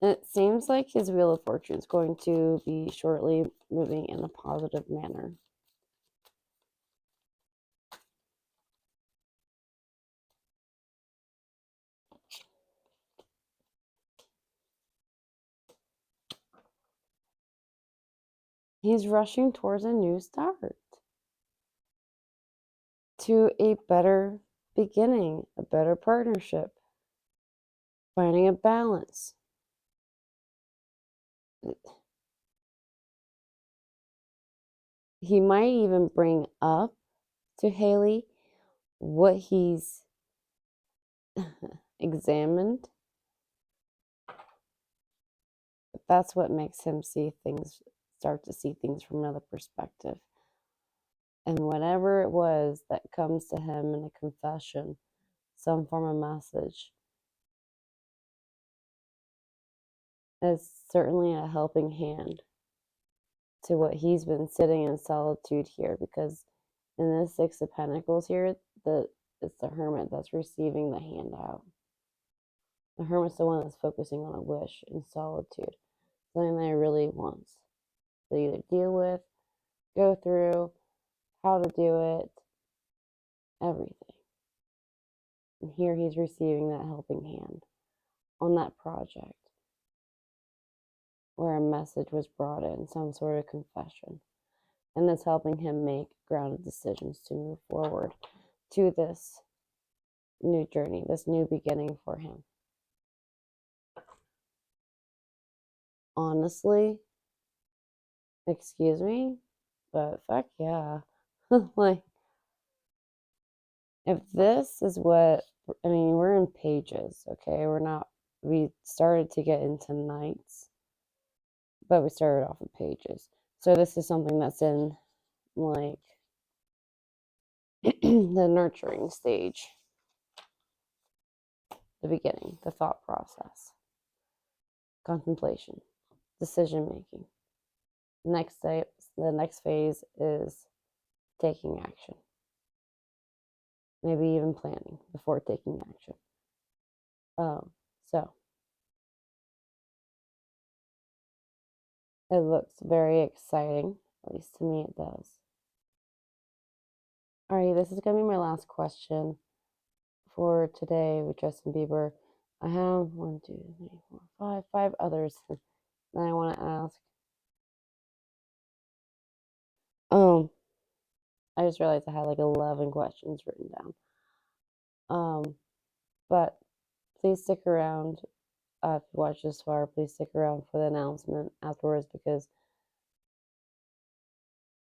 And it seems like his Wheel of Fortune is going to be shortly moving in a positive manner. He's rushing towards a new start, to a better beginning, a better partnership, finding a balance. He might even bring up to HAILEY what he's examined. But that's what makes him start to see things from another perspective. And whatever it was that comes to him in a confession, some form of message, is certainly a helping hand to what he's been sitting in solitude here, because in this 6 of Pentacles here, it's the Hermit that's receiving the handout. The Hermit's the one that's focusing on a wish in solitude, something that he really wants to either deal with go through how to do it, everything. And here he's receiving that helping hand on that project where a message was brought in, some sort of confession. And that's helping him make grounded decisions to move forward to this new journey, this new beginning for him. Honestly, excuse me, but fuck yeah. Like, if this is what, I mean, we're in pages, okay? We started to get into nights, but we started off with pages. So this is something that's in, like, the nurturing stage, the beginning, the thought process, contemplation, decision making. The next phase is taking action. Maybe even planning before taking action. So it looks very exciting. At least to me, it does. Alright, this is gonna be my last question for today with Justin Bieber. I have 1, 2, 3, 4, 5 others that I want to ask. I just realized I had like 11 questions written down. But please stick around. If you watched this far, please stick around for the announcement afterwards, because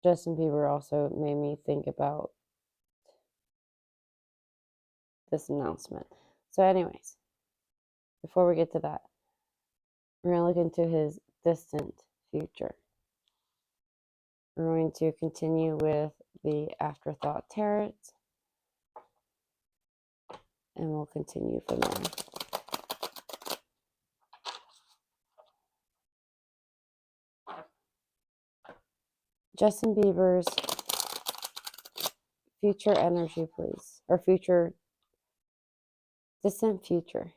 Justin Bieber also made me think about this announcement. So anyways, before we get to that, we're going to look into his distant future. We're going to continue with the afterthought tarot, and we'll continue from there. Justin Bieber's future energy, please. Or future, distant future.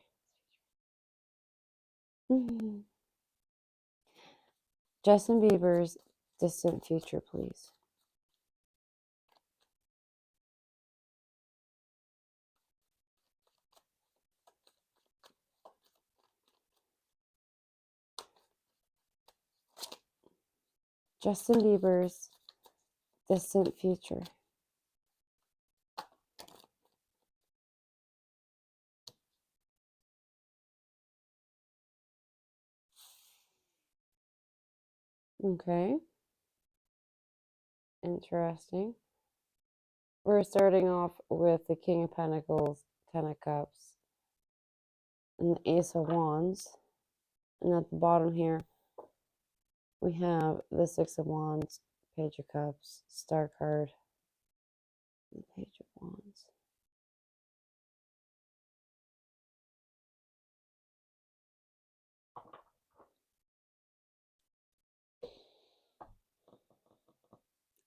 Justin Bieber's distant future, please. Justin Bieber's distant future. Okay. Interesting. We're starting off with the King of Pentacles, Ten of Cups, and the Ace of Wands. And at the bottom here, we have the Six of Wands, Page of Cups, Star card, and the Page of Wands.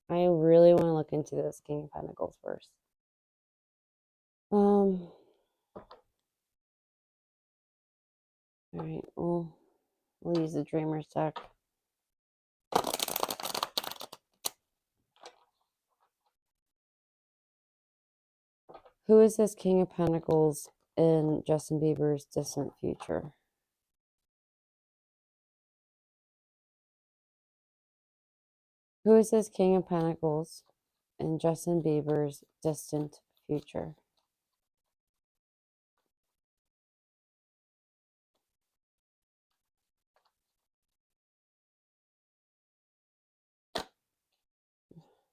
I really want to look into this King of Pentacles first. All right, we'll use the Dreamer's deck. Who is this King of Pentacles in Justin Bieber's distant future? Who is this King of Pentacles in Justin Bieber's distant future?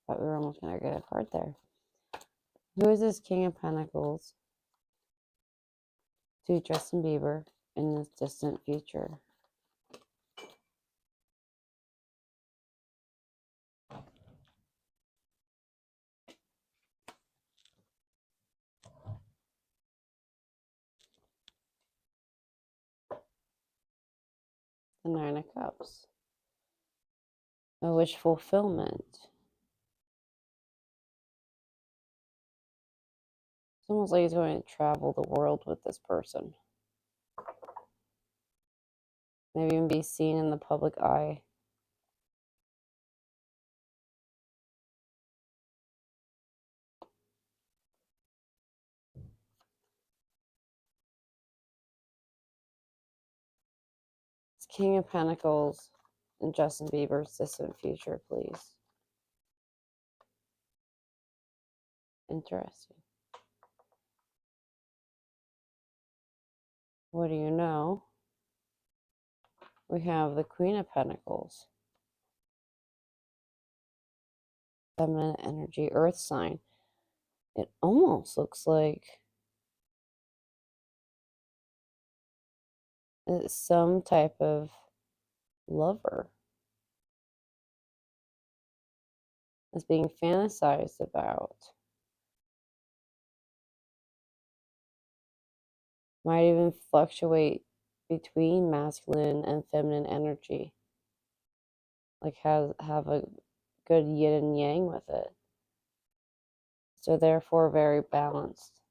Thought we were almost going to get a card there. Who is this King of Pentacles to Justin Bieber in this distant future? The Nine of Cups. A wish fulfillment. It's almost like he's going to travel the world with this person. Maybe even be seen in the public eye. King of Pentacles and Justin Bieber's distant future, please. Interesting. What do you know? We have the Queen of Pentacles. Feminine energy, earth sign. It almost looks like it's some type of lover that's being fantasized about. Might even fluctuate between masculine and feminine energy. Like have a good yin and yang with it. So therefore very balanced.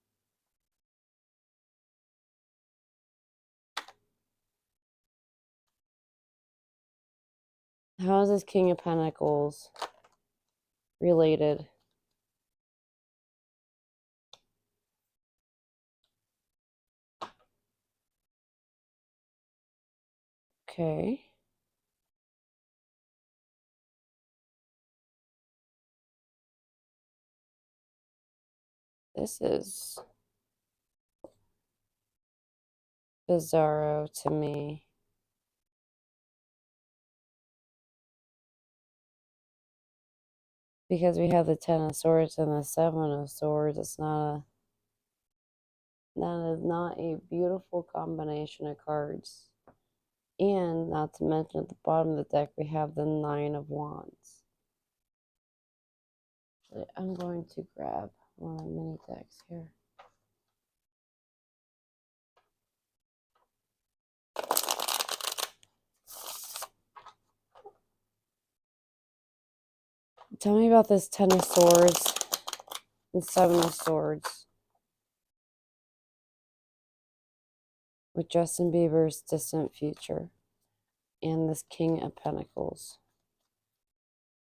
How is this King of Pentacles related? Okay. This is bizarro to me. Because we have the Ten of Swords and the Seven of Swords. That is not a beautiful combination of cards. And not to mention at the bottom of the deck, we have the Nine of Wands. I'm going to grab one of my mini decks here. Tell me about this Ten of Swords and Seven of Swords with Justin Bieber's distant future and this King of Pentacles.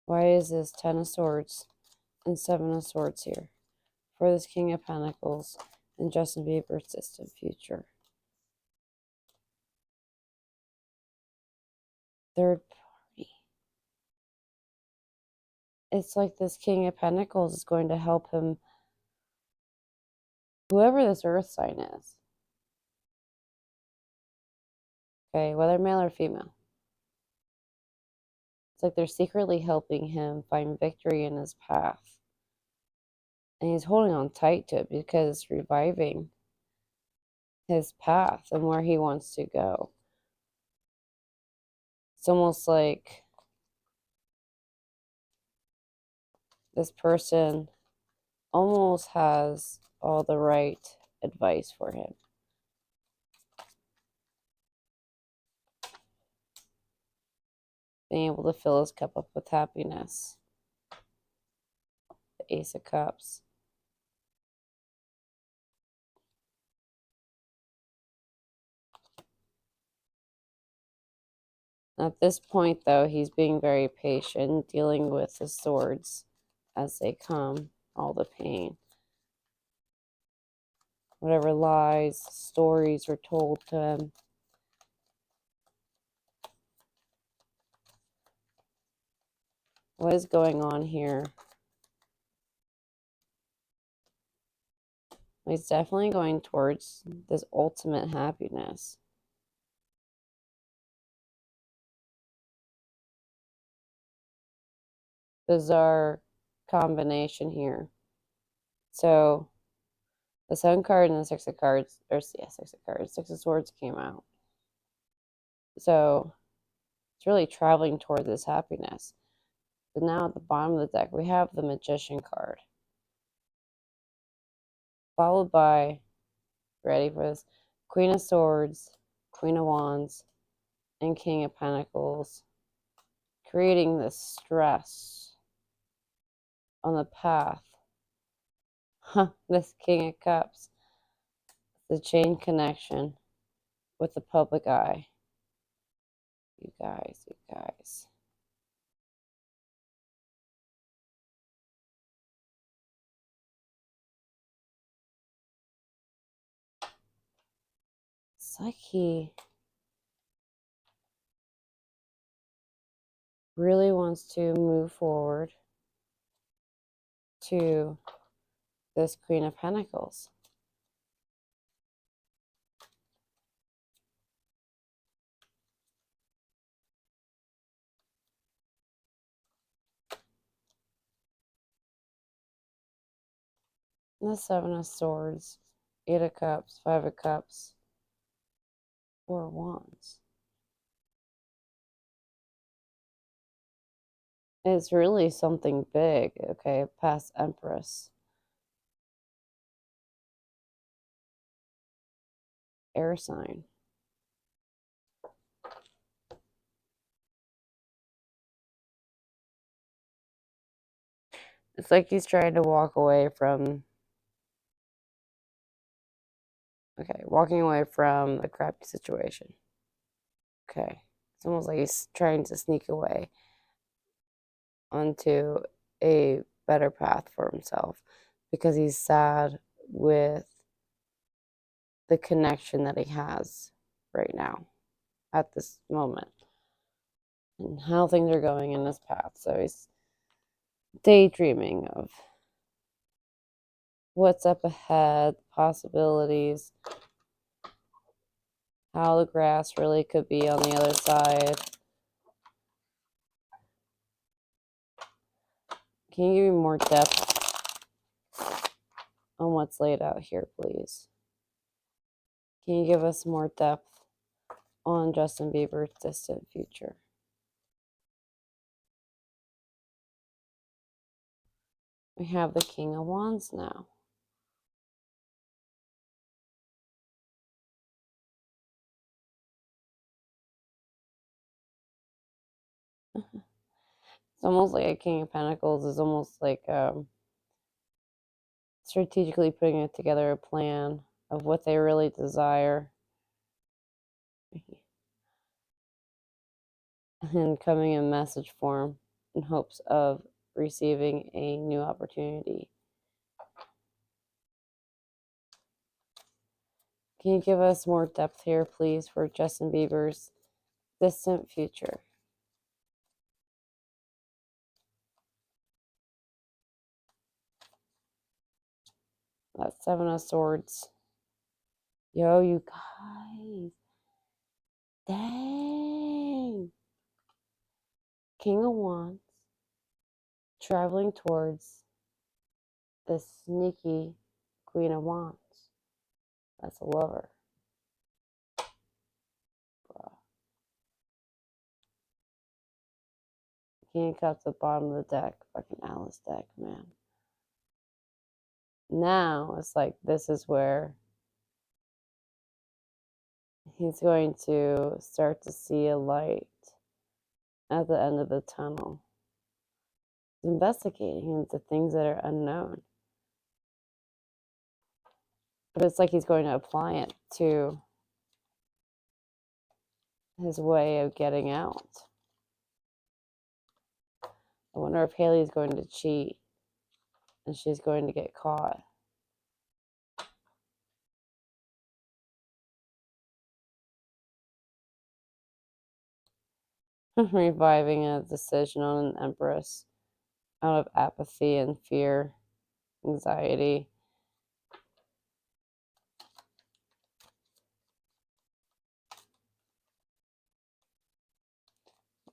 Why is this Ten of Swords and Seven of Swords here for this King of Pentacles and Justin Bieber's distant future? Third party. It's like this King of Pentacles is going to help him, whoever this earth sign is. Okay, whether male or female. It's like they're secretly helping him find victory in his path. And he's holding on tight to it because it's reviving his path and where he wants to go. It's almost like this person almost has all the right advice for him. Being able to fill his cup up with happiness. The Ace of Cups. At this point, though, he's being very patient, dealing with the swords as they come, all the pain. Whatever lies, stories were told to him. What is going on here? He's definitely going towards this ultimate happiness. Bizarre combination here. So the Sun card and the Six of Cards, or yeah, Six of Cards, Six of Swords came out. So it's really traveling towards this happiness. But now at the bottom of the deck, we have the Magician card. Followed by, ready for this, Queen of Swords, Queen of Wands, and King of Pentacles. Creating this stress on the path. This King of Cups. The chain connection with the public eye. You guys. It's like he really wants to move forward to this Queen of Pentacles. The Seven of Swords, Eight of Cups, Five of Cups, Four of Wands. It's really something big, okay? Past Empress. Air sign. It's like he's trying to walk away from, okay, walking away from a crappy situation. Okay. It's almost like he's trying to sneak away onto a better path for himself because he's sad with the connection that he has right now at this moment and how things are going in his path. So he's daydreaming of what's up ahead, possibilities, how the grass really could be on the other side. Can you give me more depth on what's laid out here, please? Can you give us more depth on Justin Bieber's distant future? We have the King of Wands now. It's almost like a King of Pentacles is almost like strategically putting together a plan of what they really desire and coming in message form in hopes of receiving a new opportunity. Can you give us more depth here, please, for Justin Bieber's distant future? That's Seven of Swords. Yo, you guys. Dang. King of Wands. Traveling towards the sneaky Queen of Wands. That's a lover. Bruh. King of Cups at the bottom of the deck. Fucking Alice deck, man. Now it's like this is where he's going to start to see a light at the end of the tunnel. He's investigating into things that are unknown. But it's like he's going to apply it to his way of getting out. I wonder if Hailey's going to cheat and she's going to get caught. Reviving a decision on an Empress out of apathy and fear, anxiety.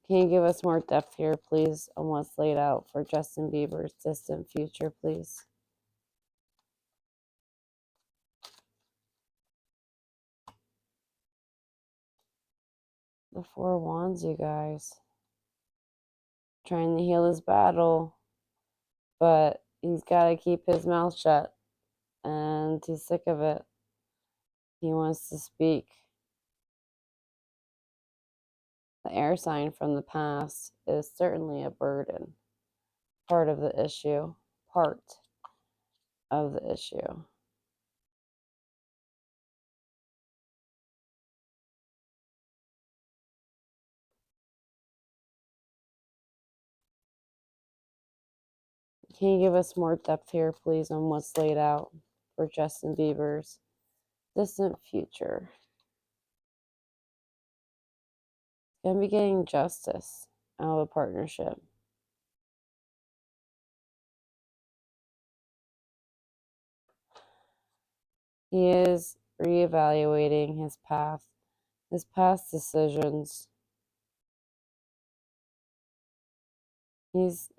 Can you give us more depth here, please, on what's laid out for Justin Bieber's distant future, please? The Four of Wands, you guys. Trying to heal his battle, but he's got to keep his mouth shut, and he's sick of it. He wants to speak. The air sign from the past is certainly a burden. Part of the issue. Part of the issue. Can you give us more depth here, please, on what's laid out for Justin Bieber's distant future? He's going to be getting justice. out of a partnership. He is reevaluating his past decisions. He's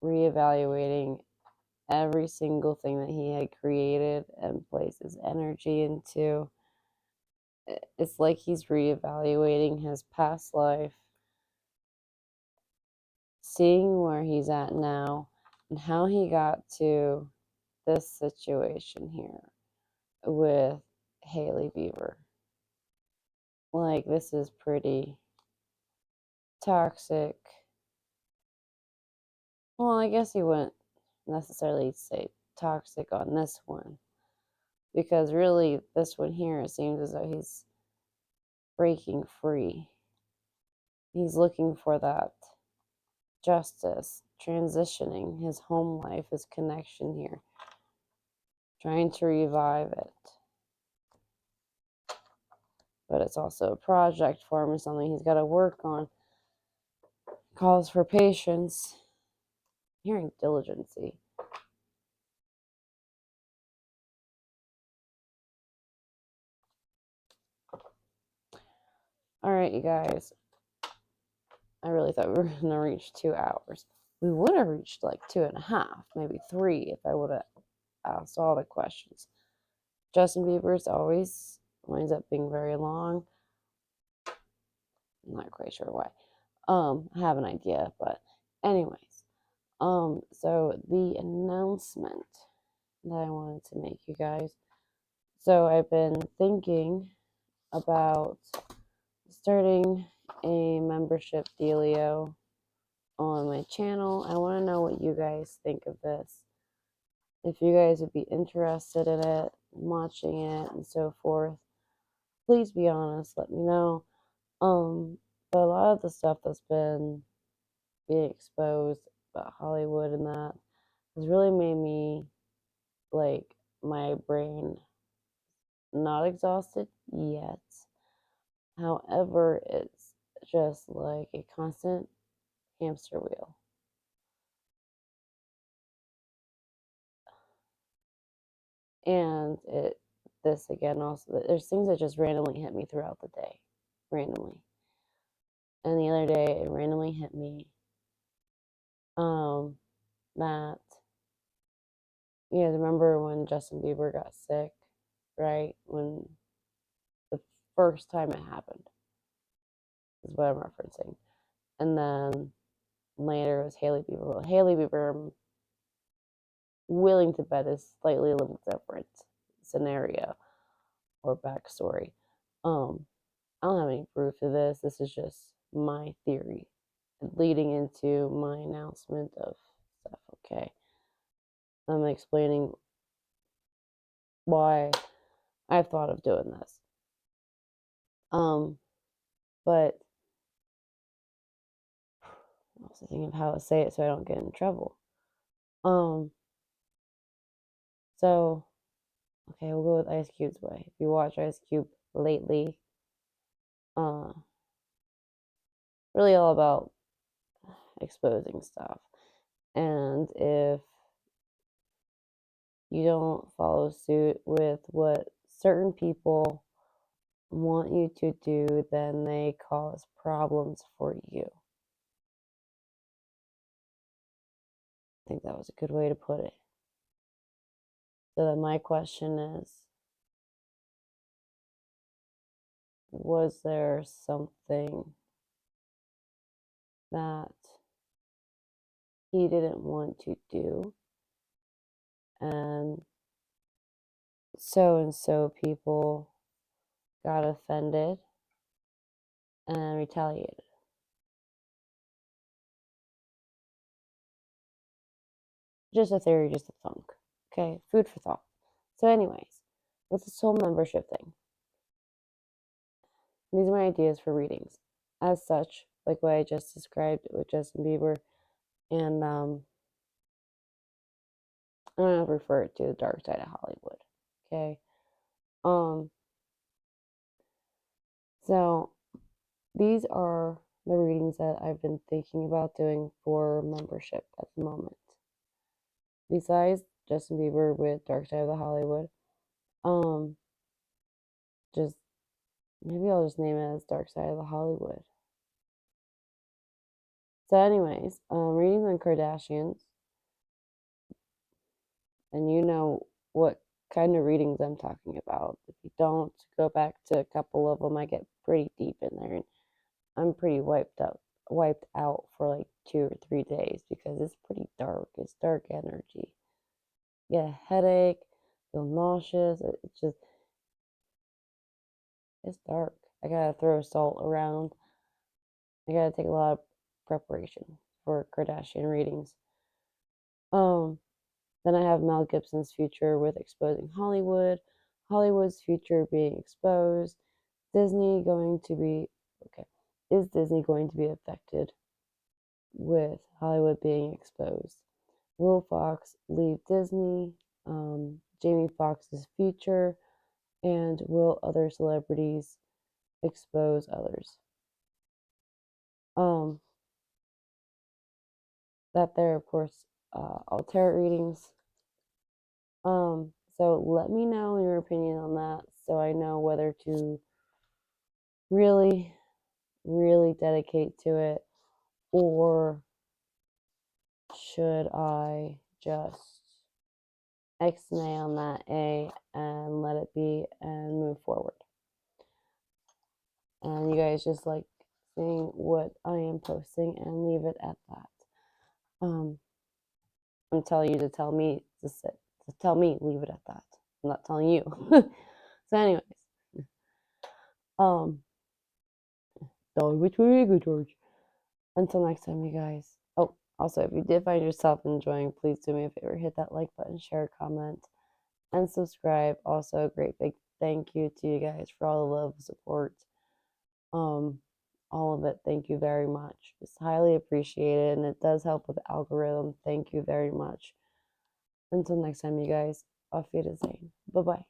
reevaluating every single thing that he had created and placed his energy into. It's like he's reevaluating his past life, seeing where he's at now and how he got to this situation here with HAILEY Bieber. Like, this is pretty toxic. Well, I guess he wouldn't necessarily say toxic on this one, because really this one here, it seems as though he's breaking free. He's looking for that justice, transitioning his home life, his connection here, trying to revive it. But it's also a project for him, something he's got to work on. Calls for patience. I'm hearing diligency. All right, you guys. I really thought we were going to reach 2 hours. We would have reached like 2.5, maybe 3 if I would have asked all the questions. Justin Bieber's always winds up being very long. I'm not quite sure why. I have an idea, but anyways. So the announcement that I wanted to make, you guys. So I've been thinking about starting a membership dealio on my channel. I want to know what you guys think of this. If you guys would be interested in it, watching it, and so forth, please be honest. Let me know. But a lot of the stuff that's been being exposed about Hollywood and that has really made me, like, my brain not exhausted yet. However, it's just like a constant hamster wheel. And this again also, there's things that just randomly hit me throughout the day. Randomly. And the other day, it randomly hit me that, you guys remember when Justin Bieber got sick, right? When the first time it happened is what I'm referencing. And then later it was HAILEY Bieber. Well, HAILEY Bieber, I'm willing to bet, is slightly a little different scenario or backstory. I don't have any proof of this. This is just my theory leading into my announcement of stuff, okay? I'm explaining why I've thought of doing this. But I'm also thinking of how to say it so I don't get in trouble. So, okay, we'll go with Ice Cube's way. If you watch Ice Cube lately, really all about exposing stuff. And if you don't follow suit with what certain people want you to do, then they cause problems for you. I think that was a good way to put it. So then my question is, was there something that he didn't want to do, and so people got offended and retaliated? Just a theory, just a thunk. Okay, food for thought. So anyways, with this whole membership thing, these are my ideas for readings. As such, like what I just described with Justin Bieber, and I'm gonna refer to the dark side of Hollywood. Okay. So these are the readings that I've been thinking about doing for membership at the moment. Besides Justin Bieber with Dark Side of the Hollywood, um, just maybe I'll just name it as Dark Side of the Hollywood. So, anyways, readings on Kardashians, and you know what kind of readings I'm talking about. If you don't, go back to a couple of them. I get pretty deep in there, and I'm pretty wiped out for like 2 or 3 days because it's pretty dark. It's dark energy. Get a headache, feel nauseous. It's dark. I gotta throw salt around. I gotta take a lot of preparation for Kardashian readings. Then I have Mel Gibson's future with exposing Hollywood, Hollywood's future being exposed. Disney going to be okay. Is Disney going to be affected with Hollywood being exposed? Will Fox leave Disney? Jamie Foxx's future, and will other celebrities expose others? That there, of course, all tarot readings. So let me know your opinion on that, so I know whether to really, really dedicate to it, or should I just X-nay on that A and let it be and move forward. And you guys just like seeing what I am posting and leave it at that. I'm telling you to tell me to sit. To tell me, leave it at that. I'm not telling you. So, anyways, which way you go, George? Until next time, you guys. Oh, also, if you did find yourself enjoying, please do me a favor, hit that like button, share, comment, and subscribe. Also, a great big thank you to you guys for all the love and support. All of it. Thank you very much. It's highly appreciated, and it does help with the algorithm. Thank you very much. Until next time, you guys. Auf Wiedersehen. Bye bye.